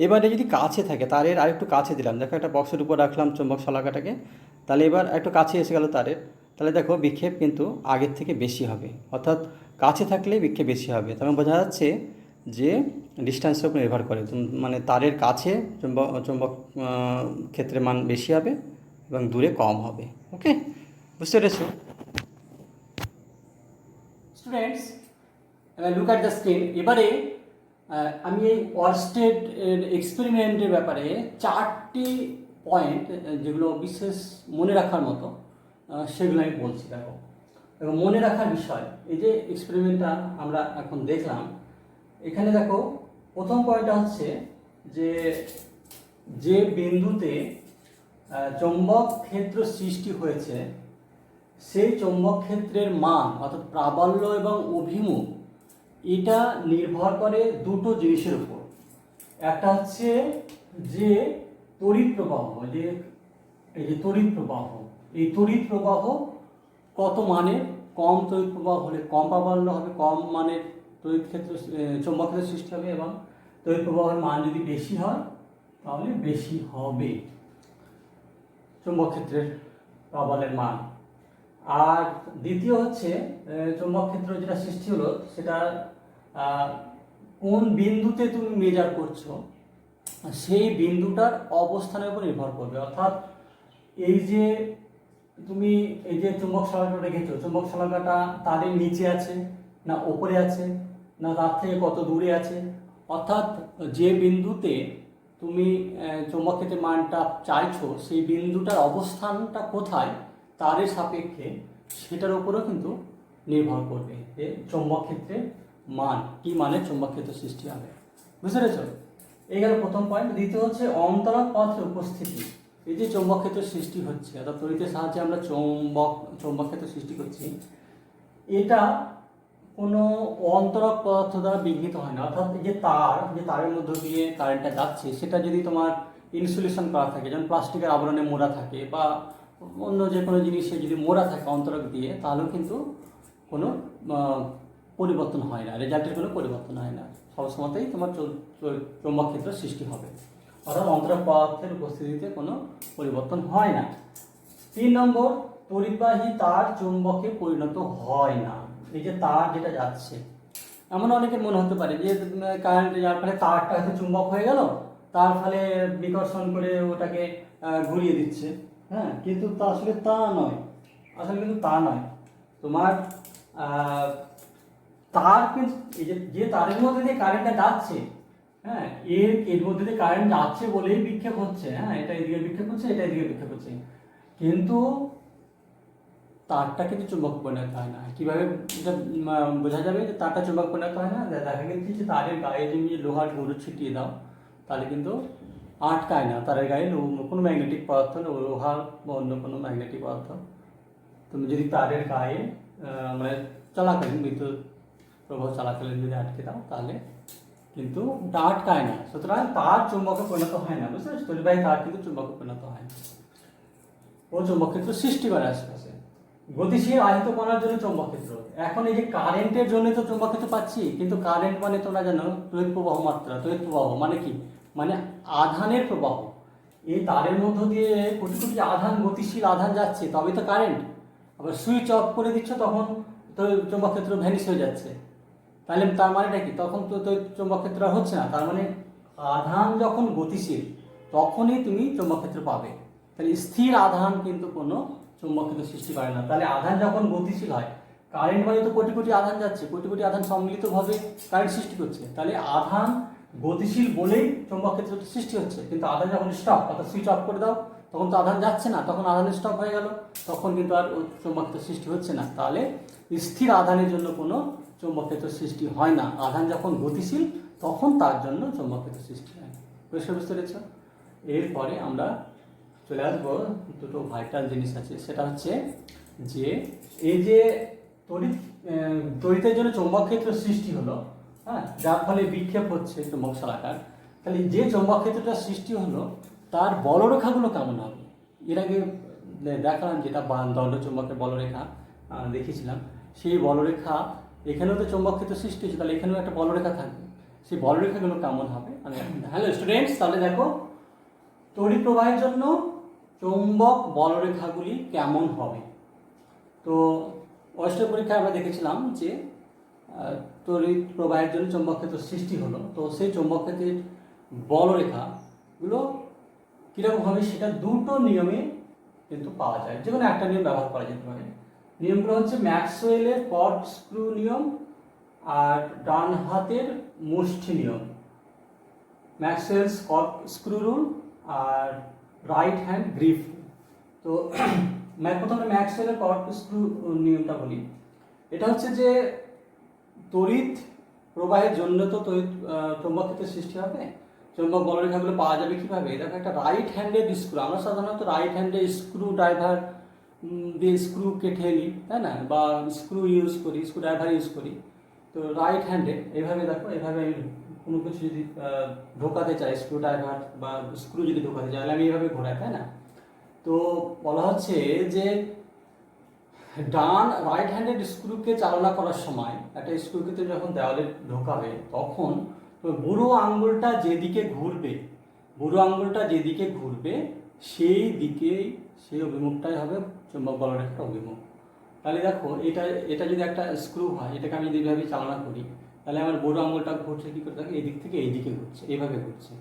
এবারে যদি কাছে থাকে, তারের আরেকটু কাছে দিলাম, দেখো একটা বক্সের উপর রাখলাম চুম্বক শলাকাটাকে, তাহলে এবার একটু কাছে এসে গেল তারের, তাহলে দেখো বিক্ষেপ কিন্তু আগের থেকে বেশি হবে। অর্থাৎ কাছে থাকলে বিক্ষেপ বেশি হবে। তবে বোঝা যাচ্ছে যে ডিস্ট্যান্সের উপর নির্ভর করে, মানে তারের কাছে চুম্বক ক্ষেত্রের মান বেশি হবে এবং দূরে কম হবে। ওকে, বুঝতে পেরেছো? Students, look at the screen. এবারে আমি এই ওয়ারস্টেড এক্সপেরিমেন্টের ব্যাপারে 4টি পয়েন্ট যেগুলো বিশেষ মনে রাখার মতো, সেগুলো আমি বলছি। দেখো, এবং মনে রাখার বিষয়, এই যে এক্সপেরিমেন্টটা আমরা এখন দেখলাম, এখানে দেখো প্রথম পয়েন্টটা হচ্ছে যে যে বিন্দুতে চৌম্বক ক্ষেত্র সৃষ্টি হয়েছে সেই চৌম্বক ক্ষেত্রের মান অর্থাৎ প্রাবল্য এবং অভিমুখ, এটা নির্ভর করে দুটো জিনিসের উপর। একটা হচ্ছে যে তড়িৎ প্রবাহ, এই যে তড়িৎ প্রবাহ, এই তড়িৎ প্রবাহ কত মানের, কম তড়িৎ প্রবাহ হলে কম প্রাবল্য হবে, কম মানের তড়িৎ ক্ষেত্র চৌম্বক ক্ষেত্র সৃষ্টি হবে, এবং তড়িৎ প্রবাহের মান যদি বেশি হয় তাহলে বেশি হবে চৌম্বক ক্ষেত্রের প্রাবল্যের মান। আর দ্বিতীয় হচ্ছে চৌম্বক ক্ষেত্র যেটা সৃষ্টি হলো সেটা কোন বিন্দুতে তুমি মেজার করছো সেই বিন্দুটার অবস্থানের উপর নির্ভর করবে। অর্থাৎ এই যে তুমি এই যে চুম্বক শলাকাটা রেখেছো, চুম্বক শলাকাটা তারের নিচে আছে না ওপরে আছে না তার থেকে কত দূরে আছে, অর্থাৎ যে বিন্দুতে তুমি চৌম্বক ক্ষেত্রের মানটা চাইছো সেই বিন্দুটার অবস্থানটা কোথায় তারের সাপেক্ষে, সেটার উপরেও কিন্তু নির্ভর করবে যে চৌম্বক ক্ষেত্রের মান কি মানে চৌম্বক ক্ষেত্র সৃষ্টি হবে। বুঝতে পেরেছ? এই গেল প্রথম পয়েন্ট। দ্বিতীয় হচ্ছে অন্তরক পথের উপস্থিতি। এই যে চৌম্বক ক্ষেত্র সৃষ্টি হচ্ছে, অর্থাৎ তড়িতের সাহায্যে আমরা চৌম্বক ক্ষেত্র সৃষ্টি করছি, এটা কোনো অন্তরক পদার্থ দ্বারা বিঘ্নিত হয় না। অর্থাৎ এই যে তারের মধ্য দিয়ে কারেন্টটা যাচ্ছে সেটা যদি তোমার ইনসুলেশন করা থাকে, যেমন প্লাস্টিকের আবরণে মোড়া থাকে বা অন্য যে কোনো জিনিসে যদি মোড়া থাকে অন্তরক দিয়ে, তাহলেও কিন্তু কোনো পরিবর্তন হয় না, রেজাল্টের কোনো পরিবর্তন হয় না, সবসময়তেই তোমার চৌম্বক ক্ষেত্র সৃষ্টি হবে। অর্থাৎ অন্তরক পদার্থের উপস্থিতিতে কোনো পরিবর্তন হয় না। 3 নম্বর, তড়িৎবাহী তার চুম্বকে পরিণত হয় না। এই যে তার যেটা যাচ্ছে, এমন অনেকের মনে হতে পারে যে কারেন্ট যাওয়ার ফলে তারটা হয়তো চুম্বক হয়ে গেল, তার ফলে বিকর্ষণ করে ওটাকে ঘুরিয়ে দিচ্ছে। হ্যাঁ, কিন্তু তা আসলে তা নয়, কিন্তু তা নয়। তোমার তার কিন্তু এই যে তারের মধ্যে দিয়ে কারেন্টটা যাচ্ছে, হ্যাঁ, এর মধ্যে দিয়ে কারেন্ট যাচ্ছে বলেই বিক্ষেপ হচ্ছে। হ্যাঁ, এটা এদিকে বিক্ষেপ হচ্ছে, এটা এদিকে বিক্ষেপ হচ্ছে, কিন্তু তারটা কিন্তু চুম্বক পরিণত হয় না। কিভাবে এটা বোঝা যাবে যে তারটা চুম্বক পরিণত হয় না? দেখা গেছে যে তারের গায়ে তুমি লোহার গুঁড়ো ছিটিয়ে দাও, তাহলে কিন্তু আটকায় না। তারের গায়ে কোনো ম্যাগনেটিক পদার্থ, লোহা বা অন্য কোনো ম্যাগনেটিক পদার্থ তুমি যদি তারের গায়ে মানে চলাকালীন, বিদ্যুৎ প্রবাহ চলাকালীন যদি আটকে দাও, তাহলে কিন্তু ওটা আটকায় না। সুতরাং তার চুম্বকে পরিণত হয় না। বুঝতে পারছো? তড়িৎবাহী তার কিন্তু চুম্বকে পরিণত হয় না, ও চুম্বক ক্ষেত্র সৃষ্টি করে আশেপাশে। গতিশীল আহিত কণার জন্য চৌম্বক ক্ষেত্র। এখন এই যে কারেন্টের জন্য তো চৌম্বক ক্ষেত্র পাচ্ছি, কিন্তু কারেন্ট মানে তোমরা জানো তড়িৎ প্রবাহ মাত্রা। তড়িৎ প্রবাহ মানে কি? মানে আধানের প্রবাহ। এই তারের মধ্য দিয়ে কোটি কোটি আধান, গতিশীল আধান যাচ্ছে, তবে তো কারেন্ট। আবার সুইচ অফ করে দিচ্ছ, তখন তো চৌম্বক ক্ষেত্র ভ্যানিশ হয়ে যাচ্ছে। তাহলে তার মানেটা কি? তখন তো চৌম্বক ক্ষেত্র আর হচ্ছে না। তার মানে আধান যখন গতিশীল তখনই তুমি চৌম্বক ক্ষেত্র পাবে। তাহলে স্থির আধান কিন্তু কোনো চৌম্বক ক্ষেত্র সৃষ্টি করে না। তাহলে আধান যখন গতিশীল হয়, কারেন্ট মানে তো কোটি কোটি আধান যাচ্ছে, কোটি কোটি আধান সম্মিলিতভাবে কারেন্ট সৃষ্টি করছে। তাহলে আধান গতিশীল বলেই চৌম্বক ক্ষেত্র সৃষ্টি হচ্ছে। কিন্তু আধান যখন স্টপ, অর্থাৎ সুইচ অফ করে দাও, তখন তো আধান যাচ্ছে না, তখন আধান স্টপ হয়ে গেল, তখন কিন্তু আর চৌম্বক ক্ষেত্র সৃষ্টি হচ্ছে না। তাহলে স্থির আধানের জন্য কোনো চৌম্বক ক্ষেত্র সৃষ্টি হয় না। আধান যখন গতিশীল তখন তার জন্য চৌম্বক ক্ষেত্র সৃষ্টি হয়। পরিষ্কার বুঝতে পেরেছ? এরপরে আমরা চলে আসবো দুটো ভাইটাল জিনিস আছে, সেটা হচ্ছে যে এই যে তড়িতের জন্য চৌম্বক ক্ষেত্র সৃষ্টি হলো, হ্যাঁ, যার ফলে বিক্ষেপ হচ্ছে চৌম্বক শলাকার। তাহলে যে চৌম্বক ক্ষেত্রটা সৃষ্টি হলো তার বলরেখাগুলো কেমন হবে? এর আগে দেখালাম যেটা দণ্ড চৌম্বকের বলরেখা দেখিয়েছিলাম, সেই বলরেখা এখানেও তো চৌম্বক ক্ষেত্র সৃষ্টি হচ্ছে, তাহলে এখানেও একটা বলরেখা থাকবে। সেই বলরেখাগুলো কেমন হবে আমি এখন, হ্যালো স্টুডেন্টস, তাহলে দেখো তড়িৎ প্রবাহের জন্য চৌম্বক বলরেখাগুলি কেমন হবে। তো অষ্টম পরীক্ষায় আমরা দেখেছিলাম যে তড়িৎ প্রবাহের জন্য চৌম্বক ক্ষেত্র সৃষ্টি হলো, তো সেই চৌম্বক ক্ষেত্রের বলরেখাগুলো কীরকম হবে সেটা দুটো নিয়মে কিন্তু পাওয়া যায়, যে কোনো একটা নিয়ম ব্যবহার করা যেতে পারে। নিয়মগুলো হচ্ছে ম্যাক্সওয়েলের কর্ড স্ক্রু নিয়ম আর ডান হাতের মুষ্টি নিয়ম। ম্যাক্সওয়েলস কর্ড স্ক্রু রুল আর রাইট হ্যান্ড গ্রিপ। তো প্রথমে ম্যাক্সওয়েলের কর্ড স্ক্রু নিয়মটা বলি। এটা হচ্ছে যে তড়িৎ প্রবাহের জন্য তো চৌম্বক ক্ষেত্রের সৃষ্টি হবে, চৌম্বক বলরেখাগুলো পাওয়া যাবে কীভাবে? দেখো একটা রাইট হ্যান্ডেড স্ক্রু, আমরা সাধারণত রাইট হ্যান্ডেড স্ক্রু ড্রাইভার দিয়ে স্ক্রুকে ঠেলি, তাই না, বা স্ক্রু ইউজ করি, স্ক্রু ড্রাইভার ইউজ করি। তো রাইট হ্যান্ডেড এইভাবে দেখো, এইভাবে আমি কোনো কিছু যদি ঢোকাতে চাই, স্ক্রু ড্রাইভার বা স্ক্রু যদি ঢোকাতে চাই, আমি এইভাবে ঘোরাই, তাই না। তো বলা হচ্ছে যে রাইট হ্যান্ডেড স্ক্রুকে চালনা করার সময় একটা স্ক্রুকে তো যখন দেওয়ালে ঢোকাবে তখন বুড়ো আঙ্গুলটা যেদিকে ঘুরবে সেই দিকেই, সেই অভিমুখটাই হবে চৌম্বক বলরেখার অভিমুখ। তাহলে দেখো এটা যদি একটা স্ক্রু হয়, এটাকে আমি যদি এইভাবে চালনা করি, তাহলে আমার বুড়ো আঙ্গুলটা ঘুরছে কী করে? দেখো এদিক থেকে এইদিকে ঘুরছে, এইভাবে ঘুরছে,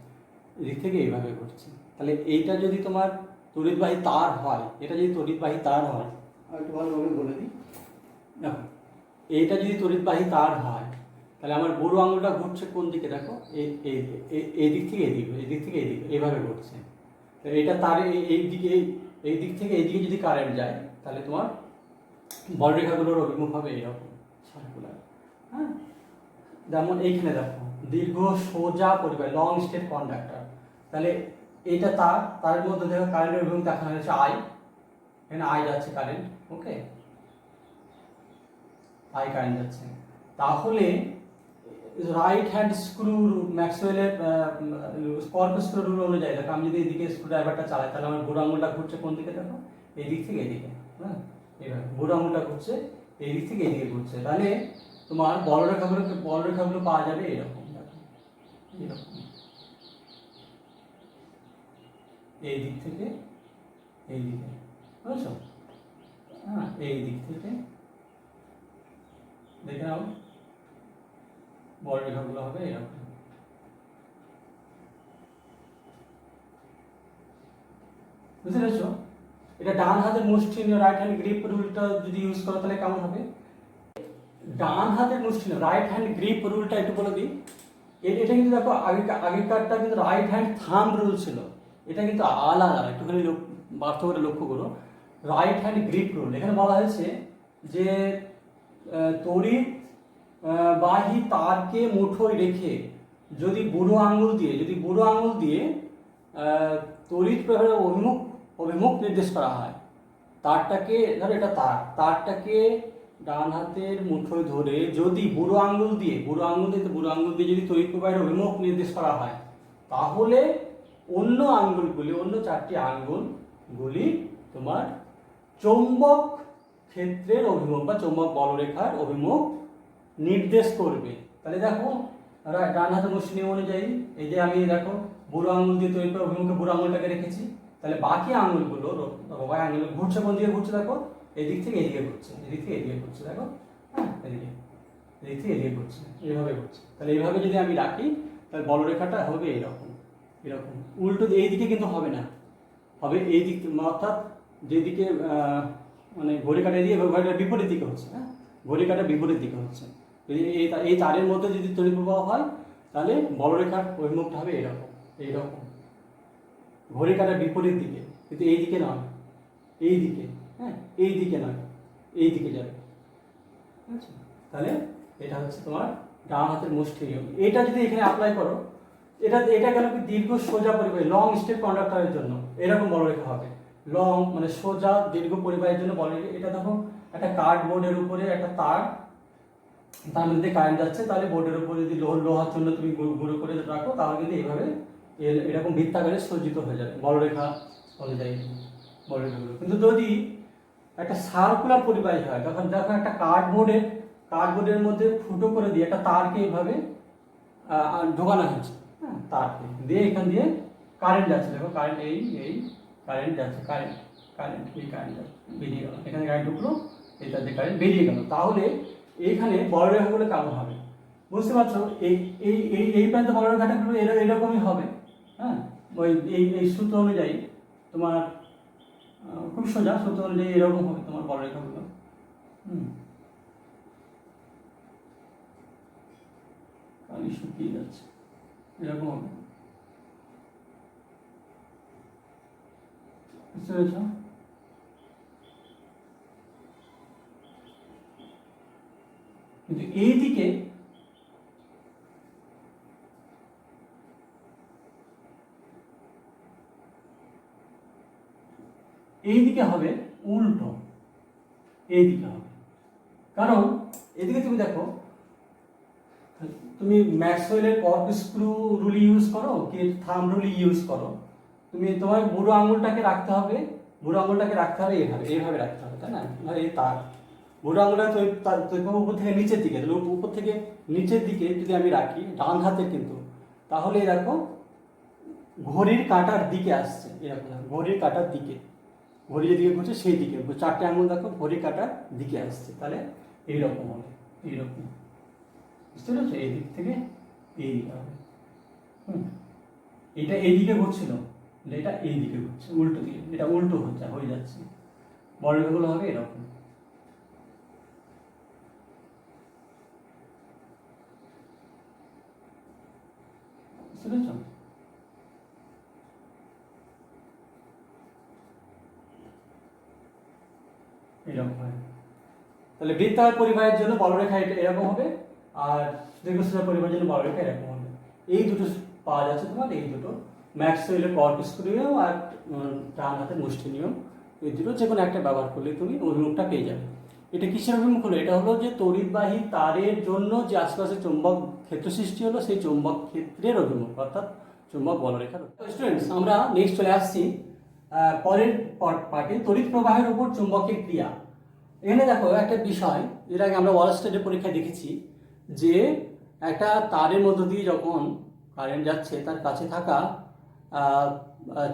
এদিক থেকে এইভাবে ঘুরছে। তাহলে এইটা যদি তোমার তড়িৎবাহী তার হয়, এটা যদি তড়িৎবাহী তার হয়, আর একটু ভালোভাবে বলে দিই, দেখো এইটা যদি তড়িৎবাহী তার হয় তাহলে আমার বুড়ো আঙুলটা ঘুরছে কোন দিকে? দেখো এই দিক থেকে এইদিকে, এইভাবে ঘুরছে। তো এটা তার এই দিক থেকে এইদিকে যদি কারেন্ট যায় তাহলে তোমার বলরেখাগুলোর অভিমুখ হবে এইরকম সার্কুলার, হ্যাঁ। যেমন এইখানে দেখো দীর্ঘ সোজা পরিবাহী, লং স্ট্রেট কন্ডাক্টর। তাহলে এইটা তারের মধ্যে দেখো কারেন্টের অভিমুখ দেখানো হয়েছে আই, এখানে আই যাচ্ছে কারেন্ট, ওকে, আই কারেন্ট যাচ্ছে। তাহলে রাইট হ্যান্ড স্ক্রু ম্যাক্সওয়েলের কর্ক স্ক্রু রুল অনুযায়ী দেখো, আমি যদি এদিকে স্ক্রু ড্রাইভারটা চালাই তাহলে আমার বুড়ো আঙুলটা ঘুরছে কোন দিকে? দেখো এই দিক থেকে এদিকে, হ্যাঁ, এইভাবে বুড়ো আঙুলটা ঘুরছে এই দিক থেকে এদিকে ঘুরছে। তাহলে তোমার বলরেখাগুলো পাওয়া যাবে এরকম, দেখো এরকম, এই দিক থেকে এই দিকে, বুঝছো? হ্যাঁ, এই দিক থেকে দেখে নাও বলরেখাগুলো হবে এরকম। বুঝতে পেরেছো? এটা ডান হাতের মুষ্টি রাইট হ্যান্ড গ্রিপ রুলটা যদি ইউজ করো তাহলে কেমন হবে? ডান হাতের মুষ্টি রাইট হ্যান্ড গ্রিপ রুলটা একটু বলে দিই। এটা কিন্তু দেখো আগেকারটা কিন্তু রাইট হ্যান্ড থাম্ব রুল ছিল, এটা কিন্তু আলাদা, একটুখানি পার্থক্যটা লক্ষ্য করো। রাইট হ্যান্ড গ্রিপ রুল এখানে বলা হয়েছে যে তড়িৎ বাহী তারকে মুঠোয় রেখে যদি বুড়ো আঙুল দিয়ে তড়িৎ প্রবাহের অভিমুখ নির্দেশ করা হয়, তারটাকে ধরো এটা তারটাকে ডান হাতের মুঠোয় ধরে যদি বুড়ো আঙুল দিয়ে যদি তড়িৎ প্রবাহের অভিমুখ নির্দেশ করা হয়, তাহলে অন্য চারটি আঙ্গুলগুলি তোমার চৌম্বক ক্ষেত্রের অভিমুখ বা চৌম্বক বলরেখার অভিমুখ নির্দেশ করবে। তাহলে দেখো ডান হাতের মুষ্টি নিয়ম অনুযায়ী এই যে আমি দেখো বুড়ো আঙুল দিয়ে তড়িৎ প্রবাহের অভিমুখে বুড়ো আঙুলটাকে রেখেছি, তাহলে বাকি আঙুলগুলো ঘুরছে কোন দিকে ঘুরছে? দেখো এদিক থেকে এদিকে ঘুরছে, দেখো, হ্যাঁ এদিকে, এদিক থেকে এদিকে ঘুরছে, এইভাবে ঘুরছে। তাহলে এইভাবে যদি আমি রাখি তাহলে বলরেখাটা হবে এরকম, এরকম। উল্টো এই দিকে কিন্তু হবে না, হবে এই দিক, অর্থাৎ যেদিকে মানে ঘড়ি কাটা দিয়ে ঘড়িটা বিপরীত দিকে হচ্ছে, হ্যাঁ ঘড়ি কাটা বিপরীত দিকে হচ্ছে। যদি এই তারের মধ্যে যদি তড়িৎ প্রবাহ হয় তাহলে বলরেখার অভিমুখটা হবে এরকম, এইরকম ঘড়ি কাটার বিপরীত দিকে, কিন্তু এই দিকে নয়, এই দিকে, হ্যাঁ এই দিকে নয়, এই দিকে যাবে। আচ্ছা, তাহলে এটা হচ্ছে তোমার ডান হাতের মুষ্টি নিয়ম। এটা যদি এখানে অ্যাপ্লাই করো, এটা কেন কি দীর্ঘ সোজা পরিবাহী লং স্টেপ কন্ডাক্টরের জন্য এরকম বলরেখা হবে। লং মানে সোজা দীর্ঘ পরিবাহীর জন্য বলরেখা। এটা দেখো একটা কার্ডবোর্ডের উপরে একটা তার, তার মধ্যে কারেন্ট যাচ্ছে, তাহলে বোর্ডের উপরে যদি লোহার জন্য তুমি গুঁড়ো করে রাখো তাহলে কিন্তু এইভাবে এরকম বৃত্তাকারে সজ্জিত হয়ে যাবে বলরেখা অনুযায়ী বলরেখাগুলো। কিন্তু যদি একটা সার্কুলার পরিবাহী হয়, তখন দেখো একটা কার্ডবোর্ডের মধ্যে ফুটো করে দিয়ে একটা তারকে এইভাবে ঢোকানো হয়েছে, হ্যাঁ তারকে দিয়ে এখান দিয়ে কারেন্ট যাচ্ছে। দেখো কারেন্ট এই কারেন্ট যাচ্ছে, এই কারেন্ট যাচ্ছে, বেরিয়ে গেল, এখানে কারেন্ট ঢুকলো, এটা দিয়ে কারেন্ট বেরিয়ে গেল। তাহলে এইখানে বলরেখাগুলো কেমন হবে বুঝতে পারছো? এই প্রান্ত বলরেখাটাগুলো এরকমই হবে, হ্যাঁ ওই এই সূত্র অনুযায়ী তোমার খুব সোজা সূত্র অনুযায়ী এরকম হবে তোমার বলরেখাগুলো। আমি শুকিয়ে যাচ্ছে, এরকম হবে, বুঝতে পেরেছ? কিন্তু এইদিকে হবে উল্টো, এইদিকে হবে। কারণ এদিকে তুমি দেখো, তুমি ম্যাক্সওয়েলের কর্ক স্ক্রু রুল ইউজ করো কি থাম্ব রুল ইউজ করো, তুমি তোমার বুড়ো আঙুলটাকে রাখতে হবে, এইভাবে রাখতে হবে, তাই না? এই তার বুড়ো আঙুলটা উপর থেকে নিচের দিকে, উপর থেকে নিচের দিকে যদি আমি রাখি ডান হাতে, কিন্তু তাহলে দেখো ঘড়ির কাঁটার দিকে আসছে, এরকম ঘড়ির কাঁটার দিকে, ঘড়ি যেদিকে ঘুরছে সেই দিকে, চারটে আঙুল দেখো ঘড়ির কাঁটার দিকে আসছে, তাহলে এইরকম হবে, এইরকম, বুঝতে পেরেছো? এই দিক থেকে এই দিকে হবে। এটা এইদিকে ঘুরছিল, এটা এইদিকে ঘুরছে উল্টো দিকে, এটা উল্টো হয়ে যাচ্ছে, বলরেখাগুলো হবে এরকম। বুঝতে পেরেছ? এরকম হয়। তাহলে বৃত্তাকার পরিবাহের জন্য বলরেখা এটা এরকম হবে, আর দীর্ঘস্থায়ী পরিবাহের জন্য বলরেখা এরকম হবে। এই দুটো পাওয়া যাচ্ছে তোমার, এই দুটো ম্যাক্সওয়েলের কর্ক স্ক্রু নিয়ম আর ডান হাতের মুষ্টি নিয়ম, এই দুটো যে কোনো একটা ব্যবহার করলে তুমি অভিমুখটা পেয়ে যাবে। এটা কিসের অভিমুখ হলো? এটা হলো যে তড়িৎবাহী তারের জন্য যে আশপাশে চৌম্বক ক্ষেত্র সৃষ্টি হলো সেই চৌম্বক ক্ষেত্রের অভিমুখ, অর্থাৎ চৌম্বক বলরেখার। স্টুডেন্টস, আমরা নেক্সট চলে আসছি পরের পার্টে তড়িৎ প্রবাহের উপর চুম্বকের ক্রিয়া। এখানে দেখো একটা বিষয়, এর আগে আমরা ওয়াল স্টেডের পরীক্ষায় দেখেছি যে একটা তারের মধ্য দিয়ে যখন কারেন্ট যাচ্ছে তার কাছে থাকা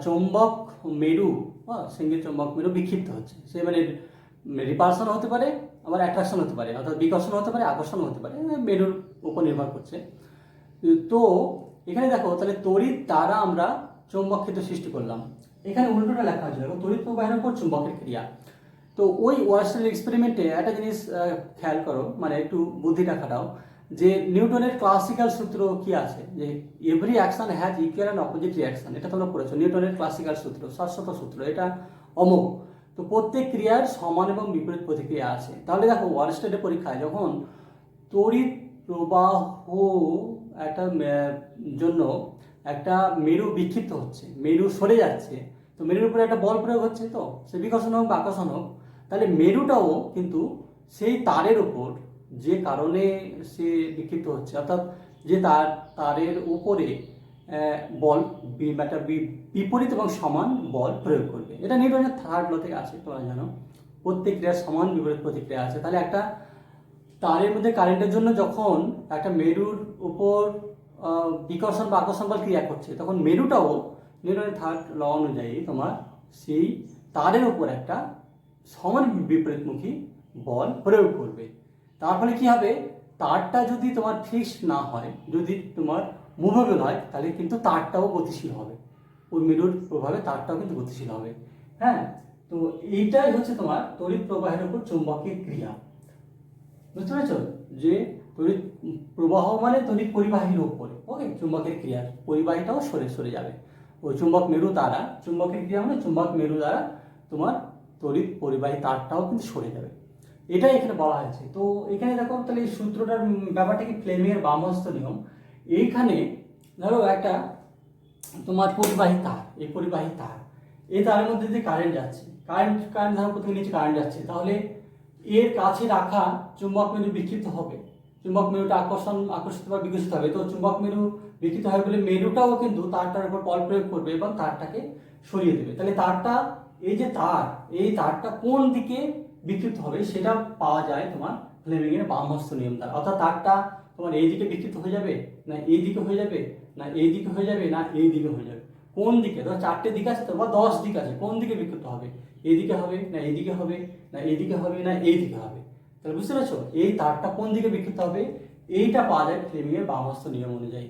চৌম্বক মেরু, সিঙ্গেল চৌম্বক মেরু বিক্ষিপ্ত হচ্ছে। সে মানে রিপালশন হতে পারে, আবার অ্যাট্রাকশন হতে পারে, অর্থাৎ বিকর্ষণ হতে পারে, আকর্ষণ হতে পারে, মেরুর উপর নির্ভর করছে। তো এখানে দেখো তাহলে তড়িৎ দ্বারা আমরা চৌম্বক ক্ষেত্র সৃষ্টি করলাম। এখানে উল্টোটা লেখা হয়েছে, দেখো তড়িৎ প্রবাহের উপর চুম্বকের ক্রিয়া। তো ওই ওয়ারস্টেড এক্সপেরিমেন্টে একটা জিনিস খেয়াল করো, মানে একটু বুদ্ধিটা খাটাও, যে নিউটনের ক্লাসিক্যাল সূত্র কি আছে, যে every action has equal and opposite reaction. এটা তোমরা পড়েছো, নিউটনের ক্লাসিক্যাল সূত্র, শাশ্বত সূত্র, এটা অমোঘ। তো প্রত্যেক ক্রিয়ার সমান এবং বিপরীত প্রতিক্রিয়া আছে। তাহলে দেখো ওয়ারস্টেডের পরীক্ষায় যখন তড়িৎ প্রবাহ একটা জন্য একটা মেরু বিক্ষিপ্ত হচ্ছে, মেরু সরে যাচ্ছে, তো মেরুর উপরে একটা বল প্রয়োগ হচ্ছে, তো সে বিকর্ষণ হোক বা আকর্ষণ হোক, তাহলে মেরুটাও কিন্তু সেই তারের উপর যে কারণে সে বিক্ষিপ্ত হচ্ছে, অর্থাৎ যে তারের উপরে বল একটা বিপরীত এবং সমান বল প্রয়োগ করবে। এটা নিউটনের থার্ড ল থেকে আছে, তোমরা জানো প্রত্যেক ক্রিয়ার সমান বিপরীত প্রতিক্রিয়া আছে। তাহলে একটা তারের মধ্যে কারেন্টের জন্য যখন একটা মেরুর উপর বিকর্ষণ বা আকর্ষণ বল ক্রিয়া করছে, তখন মেরুটাও নিউটনের থার্ড ল অনুযায়ী তোমার সেই তারের উপর একটা সমান বিপরীতমুখী বল প্রয়োগ করবে। তার ফলে কি হবে, তারটা যদি তোমার ফিক্সড না হয়, যদি তোমার মুভেবল হয়, তাহলে কিন্তু তারটাও গতিশীল হবে, ওই মেরুর প্রভাবে তারটাও কিন্তু গতিশীল হবে। হ্যাঁ, তো এইটাই হচ্ছে তোমার তড়িৎ প্রবাহের উপর চুম্বকের ক্রিয়া। বুঝতে পেরেছো, যে তড়িৎ প্রবাহ মানে তড়িৎ পরিবাহীর উপরে, ওকে, চুম্বকের ক্রিয়া, পরিবাহীটাও সরে সরে যাবে, ওই চুম্বক মেরু দ্বারা, চুম্বকের ক্রিয়া মানে চুম্বক মেরু দ্বারা তোমার তড়িৎ পরিবাহী তারটাও কিন্তু সরে যাবে, এটাই এখানে বলা হয়েছে। তো এখানে দেখো তাহলে এই সূত্রটার ব্যাপারটা কি, ফ্লেমিংয়ের বামহস্ত নিয়ম। এইখানে ধরো একটা তোমার পরিবাহী তার, এই পরিবাহী তার, এই তারের মধ্যে দিয়ে কারেন্ট যাচ্ছে, কারেন্ট ধরো প্রথমে নিচে কারেন্ট যাচ্ছে, তাহলে এর কাছে রাখা চুম্বক মেরু বিক্ষিপ্ত হবে, চুম্বক মেরুটা আকর্ষিত বা বিকশিত হবে। তো চুম্বক মেরু বিকৃত হবে বলে মেরুটাও কিন্তু তারটার উপর বল প্রয়োগ করবে এবং তারটাকে সরিয়ে দেবে। তাহলে তারটা, এই যে তার, এই তারটা কোন দিকে বিকৃত হবে সেটা পাওয়া যায় তোমার ফ্লেমিংয়ের বামহস্ত নিয়ম দ্বারা। অর্থাৎ তারটা তোমার এই দিকে বিকৃত হয়ে যাবে, না এই দিকে হয়ে যাবে, না এই দিকে হয়ে যাবে, না এই দিকে হয়ে যাবে, কোন দিকে, ধর 4টে দিক আছে তো, বা 10 দিক আছে, কোন দিকে বিকৃত হবে, এইদিকে হবে, না এইদিকে হবে, না এইদিকে হবে, না এইদিকে হবে। তাহলে বুঝতে পারছো, এই তারটা কোন দিকে বিকৃত হবে, এইটা পাওয়া যায় ফ্লেমিংয়ের বামহস্ত নিয়ম অনুযায়ী,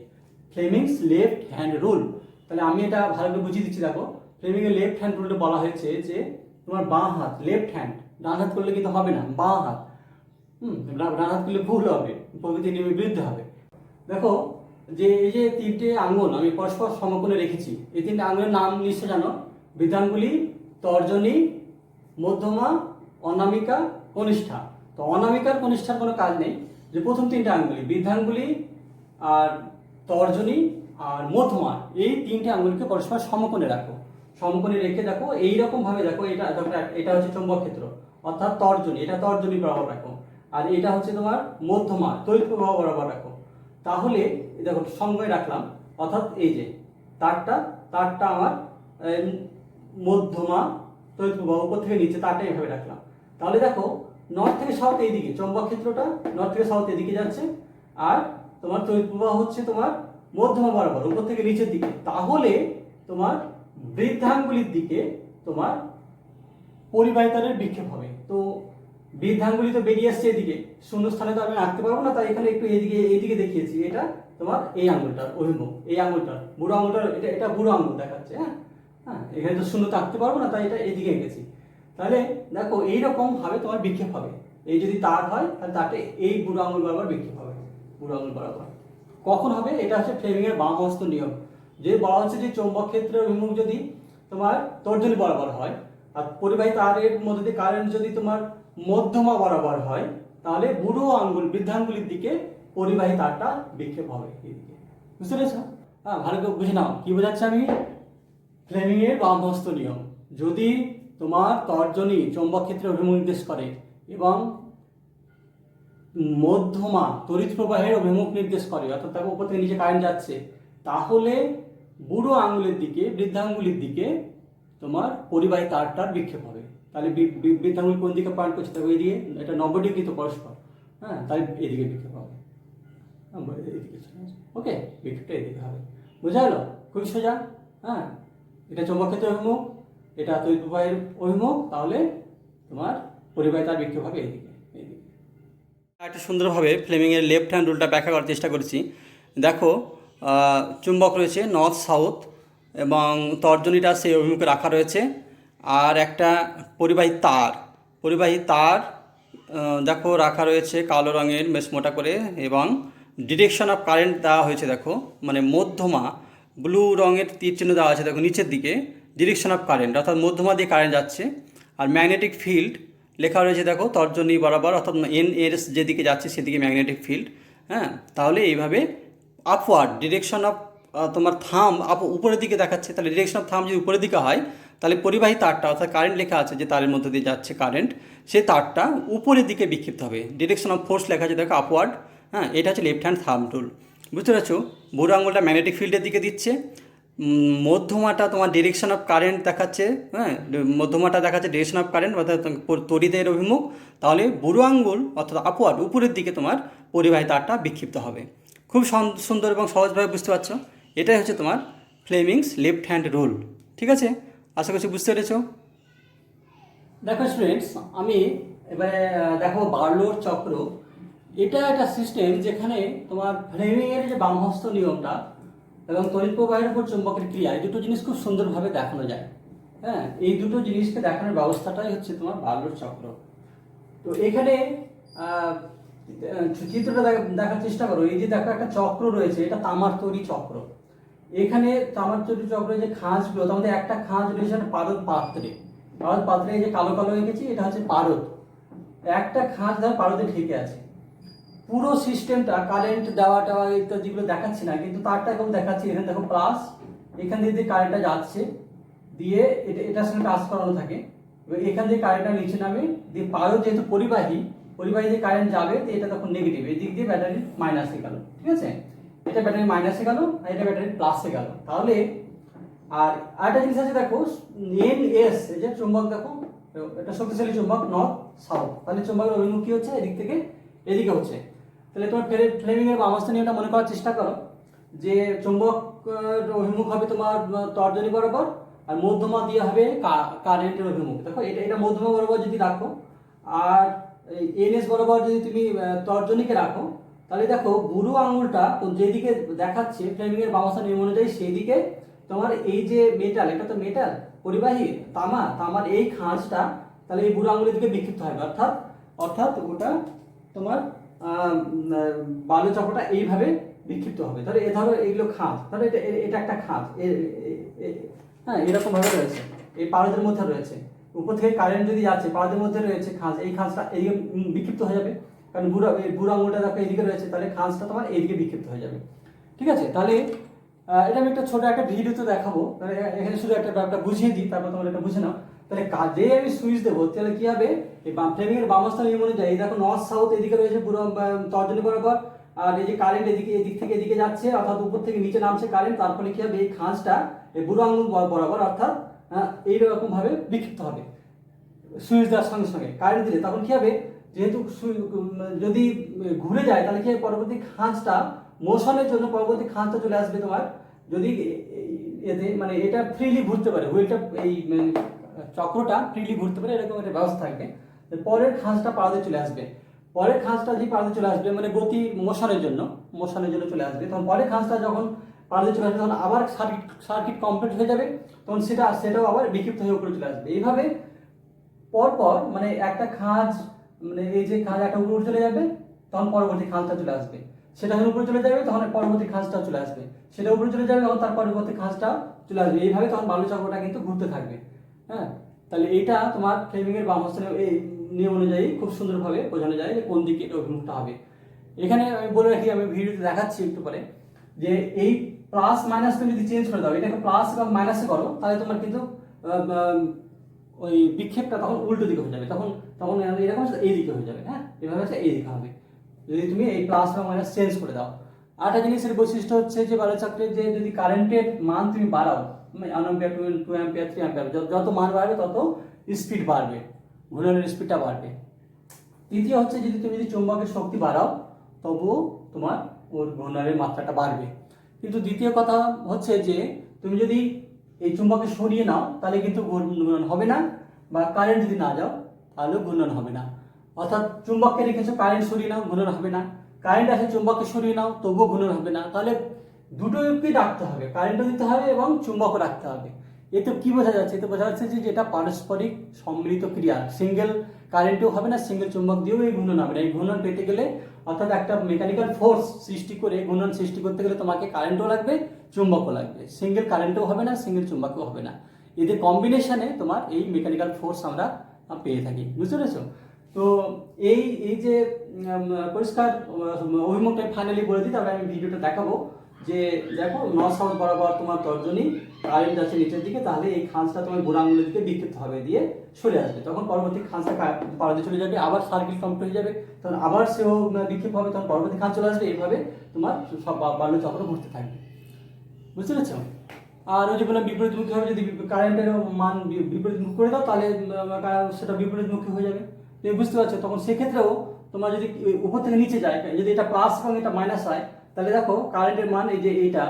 ফ্লেমিংস লেফট হ্যান্ড রুল। তাহলে আমি এটা ভালো করে বুঝিয়ে দিচ্ছি। দেখো, ফ্লেমিংয়ের লেফট হ্যান্ড রুলটা বলা হয়েছে যে তোমার বাঁ হাত, লেফট হ্যান্ড, ডান হাত করলে কিন্তু হবে না, বাঁ হাত, ডান হাত করলে ভুল হবে, প্রকৃতির নিয়মের বিরুদ্ধে হবে। দেখো, যে এই যে 3টে আঙুল আমি পরস্পর সমকোণে রেখেছি, এই 3টে আঙুলের নাম নিশ্চয় জানো, বৃদ্ধাঙ্গুলি, তর্জনী, মধ্যমা, অনামিকা, কনিষ্ঠা। তো অনামিকার কনিষ্ঠার কোনো কাজ নেই, যে প্রথম 3টে আঙ্গুলি, বৃদ্ধাঙ্গুলি আর তর্জনী আর মধ্যমা, এই 3টে আঙ্গুলকে পরস্পর সমকোণে রাখো, সমকোণে রেখে দেখো এইরকম ভাবে দেখো, এটা হচ্ছে চৌম্বক ক্ষেত্র, অর্থাৎ তর্জনী, এটা তর্জনী বরাবর রাখো, আর এটা হচ্ছে তোমার মধ্যমা, তড়িৎ প্রবাহ বরাবর রাখো। তাহলে দেখো সঙ্গে রাখলাম, অর্থাৎ এই যে তারটা আমার মধ্যমা, তড়িৎ প্রবাহ উপর থেকে নিচে, তারটা এইভাবে রাখলাম। তাহলে দেখো নর্থ থেকে সাউথ এইদিকে, চৌম্বক ক্ষেত্রটা নর্থ থেকে সাউথ এদিকে যাচ্ছে, আর তোমার তড়িৎ প্রবাহ হচ্ছে তোমার মধ্যমা বরাবর উপর থেকে নিচের দিকে। তাহলে তোমার বৃদ্ধাঙ্গুলির দিকে তোমার পরিবাহী তারের বিক্ষেপ হবে। তো বৃদ্ধাঙ্গুলি তো বেরিয়ে আসছে এদিকে, শূন্য স্থানে তো আমি রাখতে পারবো না, তাই এখানে একটু এইদিকে দেখিয়েছি। এটা তোমার এই আঙুলটার অভিমুখ, এই আঙুলটার, বুড়ো আঙুলটার, এটা বুড়ো আঙুল দেখাচ্ছে। হ্যাঁ হ্যাঁ, এখানে তো শূন্য থাকতে পারবো না, তাই এটা এইদিকে এঁকেছি। তাহলে দেখো এইরকম ভাবে তোমার বিক্ষেপ হবে, এই যদি তার হয় তাহলে তারটা এই বুড়ো আঙুল বরাবর বিক্ষেপ হবে, বুড়ো আঙুল বরাবর। কখন হবে, এটা হচ্ছে ফ্লেমিংয়ের বামহস্ত নিয়ম, যে বলা হচ্ছে যে চৌম্বক ক্ষেত্রের অভিমুখ যদি তোমার তর্জনী বরাবর হয়, আর পরিবাহী তারের মধ্যে দিয়ে কারেন্ট যদি তোমার মধ্যমা বরাবর হয়, তাহলে বুড়ো আঙ্গুল, বৃদ্ধাঙ্গুলির দিকে পরিবাহী তারটা বিক্ষেপ হবে এইদিকে। বুঝতে পেরেছ? হ্যাঁ, ভালো করে বুঝে নাও কি বোঝাচ্ছি আমি। ফ্লেমিংয়ের বামহস্ত নিয়ম, যদি তোমার তর্জনী চৌম্বক ক্ষেত্রে অভিমুখ নির্দেশ করে এবং মধ্যমা তড়িৎ প্রবাহের অভিমুখ নির্দেশ করে, অর্থাৎ তাকে উপর থেকে নিচে কারেন্ট যাচ্ছে, তাহলে বুড়ো আঙ্গুলের দিকে, বৃদ্ধাঙ্গুলির দিকে তোমার পরিবাহী তারটার বিক্ষেপ হবে। তাহলে বৃদ্ধাঙ্গুল কোন দিকে পয়েন্ট করছে, দেখো এদিকে, এটা 90 ডিগ্রি তো পরস্পর। হ্যাঁ, তাহলে এদিকে বিক্ষেপ হবে, এদিকে। ওকে, বিক্ষেপটা এদিকে হবে। বোঝা গেল? খুবই সোজা। হ্যাঁ, এটা চৌম্বক ক্ষেত্রের অভিমুখ, এটা তড়িৎ প্রবাহের অভিমুখ, তাহলে তোমার পরিবাহী তার বিক্ষেপ হবে এইদিকে। একটা সুন্দরভাবে ফ্লেমিংয়ের লেফট হ্যান্ড রুলটা ব্যাখ্যা করার চেষ্টা করেছি। দেখো, চুম্বক রয়েছে নর্থ সাউথ এবং তর্জনীটা সেই অভিমুখে রাখা রয়েছে, আর একটা পরিবাহী তার দেখো রাখা রয়েছে কালো রঙের বেশ মোটা করে, এবং ডিরেকশন অফ কারেন্ট দেওয়া হয়েছে। দেখো মানে মধ্যমা ব্লু রঙের তীর চিহ্ন দেওয়া আছে, দেখো নিচের দিকে ডিরেকশন অফ কারেন্ট, অর্থাৎ মধ্যমা দিয়ে কারেন্ট যাচ্ছে। আর ম্যাগনেটিক ফিল্ড লেখা রয়েছে দেখো তর্জনী বরাবর, অর্থাৎ এন এর যেদিকে যাচ্ছে সেদিকে ম্যাগনেটিক ফিল্ড। হ্যাঁ, তাহলে এইভাবে আপওয়ার্ড ডিরেকশন অফ তোমার থাম উপরের দিকে দেখাচ্ছে, তাহলে ডিরেকশন অফ থাম যদি উপরের দিকে হয়, তাহলে পরিবাহী তারটা, অর্থাৎ কারেন্ট লেখা আছে যে তারের মধ্যে দিয়ে যাচ্ছে কারেন্ট, সেই তারটা উপরের দিকে বিক্ষিপ্ত হবে। ডিরেকশন অফ ফোর্স লেখা আছে দেখো আপওয়ার্ড। হ্যাঁ, এটা হচ্ছে লেফট হ্যান্ড থাম্ব রুল। বুঝতে পারছো? বুড়ো আঙুলটা ম্যাগনেটিক ফিল্ডের দিকে দিচ্ছে, মধ্যমাটা তোমার ডিরেকশন অফ কারেন্ট দেখাচ্ছে। হ্যাঁ, মধ্যমাটা দেখাচ্ছে ডিরেকশন অফ কারেন্ট, অর্থাৎ তড়িতের অভিমুখ। তাহলে বুড়ো আঙ্গুল অর্থাৎ আপওয়ার্ড উপরের দিকে তোমার পরিবাহী তারটা বিক্ষিপ্ত হবে। খুব সুন্দর এবং সহজভাবে বুঝতে পারছো। এটাই হচ্ছে তোমার ফ্লেমিংস লেফট হ্যান্ড রুল। ঠিক আছে, আশা করছি বুঝতে পেরেছো। দেখো স্টুডেন্টস, আমি এবারে দেখো বার্লোর চক্র, এটা একটা সিস্টেম যেখানে তোমার ফ্লেমিংয়ের যে বামহস্ত নিয়মটা এবং তড়িৎ প্রবাহের উপর চুম্বকের ক্রিয়া, এই দুটো জিনিস খুব সুন্দরভাবে দেখানো যায়। হ্যাঁ, এই দুটো জিনিসকে দেখানোর ব্যবস্থাটাই হচ্ছে তোমার বার্লোর চক্র। তো এখানে চিত্রটা দেখার চেষ্টা করো। এই যে দেখো একটা চক্র রয়েছে, এটা তামার তৈরি চক্র। এখানে তামার তৈরি চক্রের যে খাঁজগুলো, তার মধ্যে একটা খাঁজ রয়েছে একটা পারদ পাত্রে। পারদ পাত্রে এই যে কালো কালো এঁকেছি, এটা হচ্ছে পারদ। একটা খাঁজ ধর পারদে ঠেকে আছে। পুরো সিস্টেমটা কারেন্ট দেওয়া টেওয়া ইত্যাদি যেগুলো দেখাচ্ছি না, কিন্তু তারটা কেমন দেখাচ্ছি। এখানে দেখো প্লাস, এখান দিয়ে কারেন্টটা যাচ্ছে, দিয়ে এটার সঙ্গে টাচ করানো থাকে। এবার এখান দিয়ে কারেন্টটা নিচে নামে, দিয়ে পারদ যেহেতু পরিবাহী দিয়ে কারেন্ট যাবে, তো এটা তখন নেগেটিভ, এই দিক দিয়ে ব্যাটারি মাইনাসে গেল। ঠিক আছে, এটা ব্যাটারি মাইনাসে গেল আর এটা ব্যাটারি প্লাসে গেল। তাহলে আর আরেকটা জিনিস আছে দেখো, এন এস, এই যে চুম্বক দেখো, এটা শক্তিশালী চুম্বক, নর্থ সাউথ। তাহলে চুম্বকের অভিমুখ কি হচ্ছে, এদিক থেকে এদিকে হচ্ছে। তাহলে তোমার ফ্লেমিংয়ের বামহস্ত নিয়মটা মনে করার চেষ্টা করো, যে চুম্বক অভিমুখ হবে তোমার তর্জনী বরাবর, আর মধ্যমা দিয়ে হবে কারেন্টের অভিমুখ। দেখো এটা মধ্যমা বরাবর যদি রাখো, আর এনএস বরাবর যদি তুমি তর্জনীকে রাখো, তাহলে দেখো বুড়ো আঙুলটা যেদিকে দেখাচ্ছে ফ্লেমিংয়ের বামহস্ত নিয়ম অনুযায়ী, সেই দিকে তোমার এই যে মেটাল, এটা তো মেটাল পরিবাহী তামার এই খাঁজটা তাহলে এই বুড়ো আঙুলের দিকে বিক্ষিপ্ত হবে। অর্থাৎ ওটা তোমার বালু চক্রটা এইভাবে বিক্ষিপ্ত হবে। তাহলে এ ধরো এগুলো খাঁজ, তাহলে এটা একটা খাঁজ, হ্যাঁ এরকম ভাবে রয়েছে, এই পারদের মধ্যে রয়েছে। উপর থেকে কারেন্ট যদি যাচ্ছে, পারদের মধ্যে রয়েছে খাঁজ, এই খাঁজটা এদিকে বিক্ষিপ্ত হয়ে যাবে, কারণ বুড়ো আঙুলটা দেখো এইদিকে রয়েছে, তাহলে খাঁজটা তোমার এইদিকে বিক্ষিপ্ত হয়ে যাবে। ঠিক আছে, তাহলে এটা আমি একটা ছোট একটা ভিডিওতে দেখাবো। তাহলে এখানে শুধু একটা বুঝিয়ে দিই, তারপর তোমরা এটা বুঝে নাও। তাহলে কাজে আমি সুইচ দেবো, তাহলে কি হবে, এই ফ্লেমিংয়ের বামহস্ত নিয়ম অনুযায়ী এই দেখো নর্থ সাউথ এদিকে রয়েছে পুরো তর্জনী বরাবর, আর এই যে কারেন্ট এদিক থেকে এদিকে যাচ্ছে, অর্থাৎ উপর থেকে নিচে নামছে কারেন্ট। তার ফলে কি হবে, এই খাঁজটা এই বুড়ো আঙুল বরাবর অর্থাৎ এইরকম ভাবে বিক্ষিপ্ত হবে। সুইচ দেওয়ার সঙ্গে সঙ্গে কারেন্ট দিলে তখন কি হবে, যেহেতু যদি ঘুরে যায়, তাহলে কি হবে, পরবর্তী খাঁজটা মোশনের জন্য পরবর্তী খাঁজটা চলে আসবে তোমার। যদি এতে মানে এটা ফ্রিলি ঘুরতে পারে, হুইলটা এই চক্রটা ফ্রিলি ঘুরতে পারে, এরকম একটা ব্যবস্থা থাকবে। পরের খাঁজটা পাড়াতে চলে আসবে, পরের খাঁজটা যদি পাড়াতে চলে আসবে, মানে গতি মোশনের জন্য চলে আসবে। তখন পরের খাঁজটা যখন পাড়াতে চলে আসবে, তখন আবার সার্কিট কমপ্লিট হয়ে যাবে, তখন সেটাও আবার বিক্ষিপ্ত হয়ে উপরে চলে আসবে। এইভাবে পরপর মানে একটা খাঁজ, মানে এই যে খাঁজ একটা উপরে চলে যাবে, তখন পরবর্তী খাঁজটা চলে আসবে, সেটা যখন উপরে চলে যাবে তখন পরবর্তী খাঁজটা চলে আসবে, সেটা উপরে চলে যাবে তখন তার পরবর্তী খাঁজটা চলে আসবে। এইভাবে তখন বালু চক্রটা কিন্তু ঘুরতে থাকবে। হ্যাঁ, তাহলে এইটা তোমার ফ্লেমিংয়ের বামহস্ত এই নিয়ম অনুযায়ী খুব সুন্দরভাবে বোঝানো যায় যে কোন দিকে এটা অভিমুখটা হবে। এখানে আমি বলে রাখি, আমি ভিডিওতে দেখাচ্ছি একটু পরে, যে এই প্লাস মাইনাস তুমি যদি চেঞ্জ করে দাও, এটাকে প্লাস এবং মাইনাসে করো, তাহলে তোমার কিন্তু ওই বিক্ষেপটা তখন উল্টো দিকে হয়ে যাবে, তখন এরকম এই দিকে হয়ে যাবে। হ্যাঁ, এভাবে হচ্ছে এই দিকে হবে যদি তুমি এই প্লাস বা মাইনাস চেঞ্জ করে দাও। আরেকটা জিনিসের বৈশিষ্ট্য হচ্ছে যে বালু চক্রে যে যদি কারেন্টের মান তুমি বাড়াও, 1 অ্যাম্পিয়ার 2 অ্যাম্পিয়ার 3 অ্যাম্পিয়ার, যত মান বাড়বে তত স্পিড বাড়বে, ঘূর্ণনের স্পিডটা বাড়বে। তৃতীয় হচ্ছে যদি তুমি চুম্বকের শক্তি বাড়াও, তবুও তোমার ওর ঘূর্ণনের মাত্রাটা বাড়বে। কিন্তু দ্বিতীয় কথা হচ্ছে যে তুমি যদি এই চুম্বকে সরিয়ে নাও, তাহলে কিন্তু ঘূর্ণন হবে না, বা কারেন্ট যদি না যাও তাহলেও ঘূর্ণন হবে না। অর্থাৎ চুম্বককে রেখেছো, কারেন্ট সরিয়ে নাও, ঘূর্ণন হবে না, কারেন্ট আসে চুম্বককে সরিয়ে নাও, তবুও ঘূর্ণন হবে না। তাহলে দুটোকে রাখতে হবে, কারেন্টও দিতে হবে এবং চুম্বকও রাখতে হবে। এতে কি বোঝা যাচ্ছে, এতে বোঝা যাচ্ছে যে এটা পারস্পরিক সম্মিলিত ক্রিয়া। সিঙ্গেল কারেন্টও হবে না, সিঙ্গেল চুম্বক দিয়েও এই ঘূর্ণন হবে না। এই ঘূর্ণন পেতে গেলে, অর্থাৎ একটা মেকানিক্যাল ফোর্স সৃষ্টি করে ঘূর্ণন সৃষ্টি করতে গেলে তোমাকে কারেন্টও লাগবে, চুম্বকও লাগবে। সিঙ্গেল কারেন্টও হবে না, সিঙ্গেল চুম্বকও হবে না। এদের কম্বিনেশনে তোমার এই মেকানিক্যাল ফোর্স আমরা পেয়ে থাকি। বুঝতে পেরেছো? তো এই যে পরিষ্কার অভিমুখটা ফাইনালি বলে দিই, তবে আমি ভিডিওটা দেখাবো। যে দেখো নর্থ সাউথ বরাবর তোমার তর্জনী, কারেন্ট যাচ্ছে নিচের দিকে, তাহলে এই খাঁজটা তোমার বুড়ো আঙুলের দিকে বিক্ষিপ্ত হবে, দিয়ে সরে আসবে। তখন পরবর্তী খাঁজটা পাড়াতে চলে যাবে, আবার সার্কিট কমপ্লিট হয়ে যাবে, তখন আবার সেও বিক্ষিপ্ত হবে, তখন পরবর্তী খাঁজ চলে আসবে। এইভাবে তোমার সব বালু চক্র ঘুরতে থাকবে। বুঝতে পেরেছো? আর ওই যে বললাম বিপরীতমুখী হবে, যদি কারেন্টের মান বিপরীতমুখী করে দাও, তাহলে সেটা বিপরীতমুখী হয়ে যাবে। তুমি বুঝতে পারছো? তখন সেক্ষেত্রেও তোমার যদি উপর থেকে নিচে যায়, যদি এটা প্লাস এবং এটা মাইনাস হয়, তাহলে দেখো কারেন্টের মান এই যে এইটা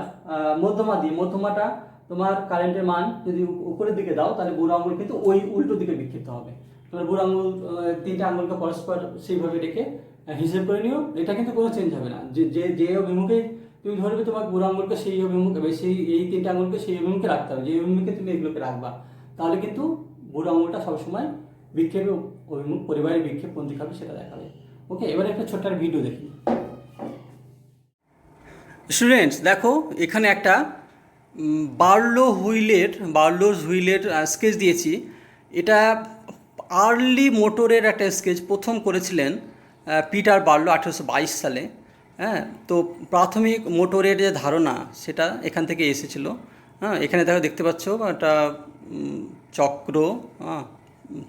মধ্যমাটা তোমার কারেন্টের মান যদি উপরের দিকে দাও, তাহলে বুড়ো আঙুল কিন্তু ওই উল্টো দিকে বিক্ষিপ্ত হবে। তোমার বুড়ো আঙুল 3টে আঙুলকে পরস্পর সেইভাবে রেখে হিসেব করে নিও, এটা কিন্তু কোনো চেঞ্জ হবে না। যে যে যে অভিমুখে তুমি ধরবে তোমার বুড়ো আঙুলকে সেই অভিমুখে, সেই এই 3টে আঙুলকে সেই অভিমুখে রাখতে হবে, যে অভিমুখে তুমি এগুলোকে রাখবা, তাহলে কিন্তু বুড়ো আঙুলটা সবসময় বিক্ষেপে অভিমুখ, পরিবারের বিক্ষেপ কোন দিকে হবে সেটা দেখাবে। ওকে, এবারে একটা ছোট্ট ভিডিও দেখি। স্টুডেন্টস দেখো, এখানে একটা বার্লোর হুইলের স্কেচ দিয়েছি। এটা আর্লি মোটরের একটা স্কেচ, প্রথম করেছিলেন পিটার বার্লো 1822 সালে। হ্যাঁ, তো প্রাথমিক মোটরের যে ধারণা সেটা এখান থেকে এসেছিল। হ্যাঁ, এখানে দেখতে পাচ্ছ একটা চক্র,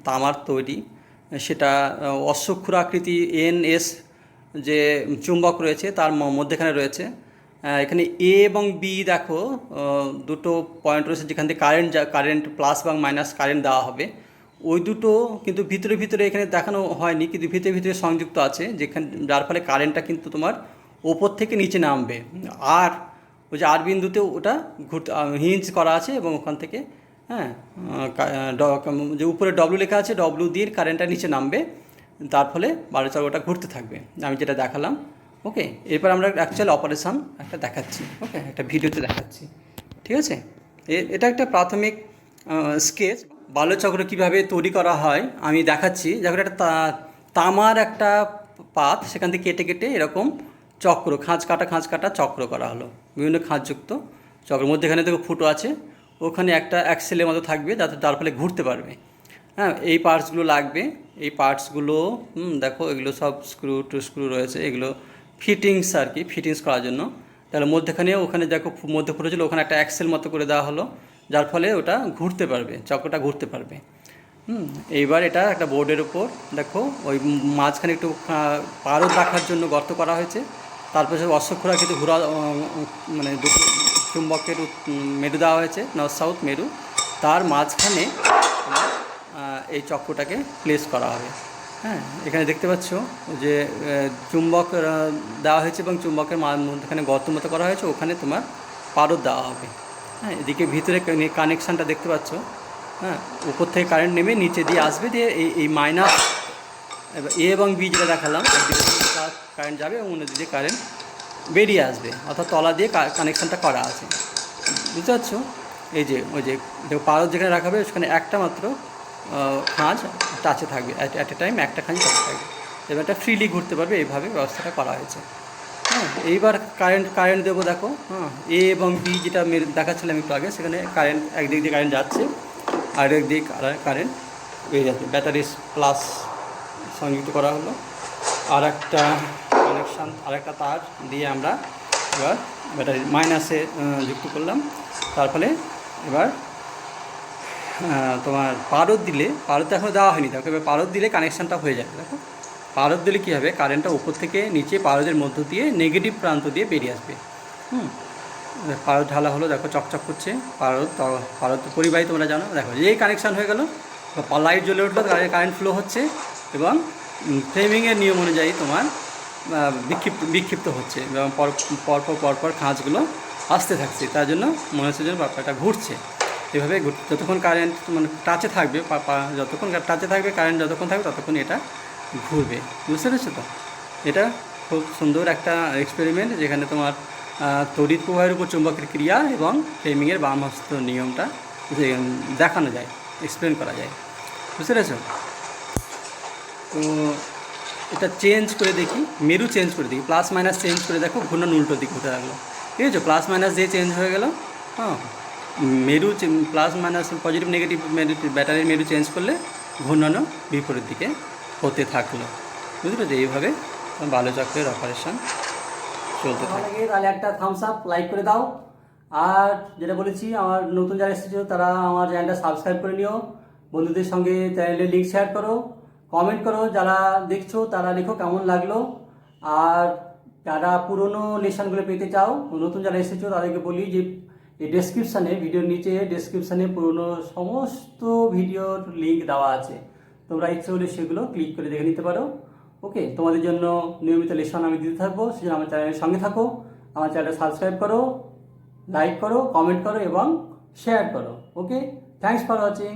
তামার তৈরি, সেটা অশ্বক্ষুরাকৃতি NS যে চুম্বক রয়েছে তার মধ্যেখানে রয়েছে। এখানে A এবং B দেখো, দুটো পয়েন্ট রয়েছে যেখান থেকে কারেন্ট প্লাস এবং মাইনাস কারেন্ট দেওয়া হবে। ওই দুটো কিন্তু ভিতরে এখানে দেখানো হয়নি, কিন্তু ভিতরে সংযুক্ত আছে, যেখানে যার ফলে কারেন্টটা কিন্তু তোমার ওপর থেকে নিচে নামবে। আর ওই যে আর বিন্দুতে ওটা হিঞ্জ করা আছে এবং ওখান থেকে, হ্যাঁ, যে উপরে W লেখা আছে, W দিয়ে কারেন্টটা নিচে নামবে, তার ফলে বালুচক্রটা ঘুরতে থাকবে, আমি যেটা দেখালাম। ওকে, এরপর আমরা অ্যাকচুয়াল অপারেশন একটা দেখাচ্ছি। ওকে, একটা ভিডিওতে দেখাচ্ছি, ঠিক আছে। এটা একটা প্রাথমিক স্কেচ। বালুচক্র কীভাবে তৈরি করা হয় আমি দেখাচ্ছি। দেখো, একটা তামার একটা পাত, সেখান থেকে কেটে এরকম চক্র, খাঁজ কাটা চক্র করা হলো, বিভিন্ন খাঁজযুক্ত চক্র। মধ্যেখানে দেখো ফুটো আছে, ওখানে একটা অ্যাক্সেলের মতো থাকবে, যার ফলে ঘুরতে পারবে। হ্যাঁ, এই পার্টসগুলো লাগবে, এই পার্টসগুলো দেখো, এগুলো সব স্ক্রু রয়েছে, এগুলো ফিটিংস আর কি, ফিটিংস করার জন্য। তাহলে ওখানে দেখো মধ্যে ফুটো ছিল, ওখানে একটা অ্যাক্সেল মতো করে দেওয়া হলো, যার ফলে ওটা ঘুরতে পারবে, চক্রটা ঘুরতে পারবে। এইবার এটা একটা বোর্ডের উপর দেখো, ওই মাঝখানে একটু পারদ রাখার জন্য গর্ত করা হয়েছে। তারপরে অশ্বক্ষুরা কিন্তু মানে দুটো চুম্বকের মেরু দেওয়া হয়েছে, নর্থ সাউথ মেরু, তার মাঝখানে এই চক্রটাকে প্লেস করা হবে। হ্যাঁ, এখানে দেখতে পাচ্ছ যে চুম্বক দেওয়া হয়েছে এবং চুম্বকের মধ্যখানে গর্ত মতো করা হয়েছে, ওখানে তোমার পারদ দেওয়া হবে। হ্যাঁ, এদিকে ভিতরে কানেকশানটা দেখতে পাচ্ছ। হ্যাঁ, উপর থেকে কারেন্ট নেমে নিচে দিয়ে আসবে, দিয়ে এই মাইনাস A এবং B যেটা দেখালাম, কারেন্ট যাবে এবং অন্যদিকে কারেন্ট বেরিয়ে আসবে, অর্থাৎ তলা দিয়ে কানেকশানটা করা আছে, বুঝতে পারছো। এই যে ওই যে পারদ যেখানে রাখা হবে সেখানে একটা মাত্র খাঁজ টাচে থাকবে, অ্যাট এ টাইম একটা খাঁজ টাচে থাকবে, এবার এটা ফ্রিলি ঘুরতে পারবে, এইভাবে ব্যবস্থাটা করা হয়েছে। হ্যাঁ, এইবার কারেন্ট দেবো দেখো। হ্যাঁ, A এবং B যেটা দেখাচ্ছিলাম একটু আগে, সেখানে কারেন্ট একদিক দিয়ে কারেন্ট যাচ্ছে, আর একদিক কারেন্ট বেরিয়ে যাচ্ছে। ব্যাটারি প্লাস সংযুক্ত করা হলো, আর একটা কানেকশান, আর একটা তার দিয়ে আমরা এবার ব্যাটারি মাইনাসে যুক্ত করলাম। তার ফলে এবার তোমার পারদ এখনও দেওয়া হয়নি, দেখো এবার পারদ দিলে কানেকশানটা হয়ে যাবে। দেখো, পারদ দিলে কী হবে, কারেন্টটা উপর থেকে নিচে পারদের মধ্য দিয়ে নেগেটিভ প্রান্ত দিয়ে বেরিয়ে আসবে। পারদ ঢালা হলো, দেখো চকচক করছে পারদ পরিবাহী, তোমরা জানো। দেখো, যেই কানেকশান হয়ে গেল, লাইট জ্বলে উঠলো, কারেন্ট ফ্লো হচ্ছে এবং ফ্রেমিংয়ের নিয়ম অনুযায়ী তোমার বিক্ষিপ্ত হচ্ছে এবং পরপর খাঁজগুলো আসতে থাকছে, তার জন্য মনে হচ্ছে যেন ব্যাপারটা ঘুরছে। এভাবে যতক্ষণ কারেন্ট মানে টাচে থাকবে, কারেন্ট যতক্ষণ থাকবে ততক্ষণ এটা ঘুরবে, বুঝতে পেরেছো তো। এটা খুব সুন্দর একটা এক্সপেরিমেন্ট, যেখানে তোমার তড়িৎ প্রবাহের উপর চুম্বকের ক্রিয়া এবং ফ্রেমিংয়ের বাম হস্ত নিয়মটা দেখানো যায়, এক্সপ্লেন করা যায়, বুঝতে পেরেছো। তো এটা চেঞ্জ করে দেখি, মেরু চেঞ্জ করে দেখি, প্লাস মাইনাস চেঞ্জ করে দেখো, ঘূর্ণন উল্টো দিক হতে লাগলো, ঠিক আছে। প্লাস মাইনাস দিয়ে চেঞ্জ হয়ে গেল। হ্যাঁ, মেরু প্লাস মাইনাস পজিটিভ নেগেটিভ ব্যাটারির মেরু চেঞ্জ করলে ঘূর্ণনও বিপরীত দিকে হতে থাকলো, বুঝলো। যে এইভাবে বালুচক্রের অপারেশন চলতে থাকে। তাহলে একটা থামস আপ, লাইক করে দাও। আর যেটা বলেছি, আমার নতুন যারা এসেছো তারা আমার চ্যানেলটা সাবস্ক্রাইব করে নিও, বন্ধুদের সঙ্গে চ্যানেলের লিঙ্ক শেয়ার করো, কমেন্ট করো, যারা দেখছো তারা লেখো কেমন লাগলো। আর যারা পুরনো লেসনগুলো পেতে চাও, নতুন যারা এসেছো তাদেরকে বলি যে এই ভিডিওর নিচে ডেসক্রিপশানে পুরনো সমস্ত ভিডিওর লিঙ্ক দেওয়া আছে, তোমরা ইচ্ছে হলে সেগুলো ক্লিক করে দেখে নিতে পারো। ওকে, তোমাদের জন্য নিয়মিত লেসন আমি দিতে থাকবো, সেজন্য আমার চ্যানেলের সঙ্গে থাকো, আমার চ্যানেলটা সাবস্ক্রাইব করো, লাইক করো, কমেন্ট করো এবং শেয়ার করো। ওকে, থ্যাংকস ফর ওয়াচিং।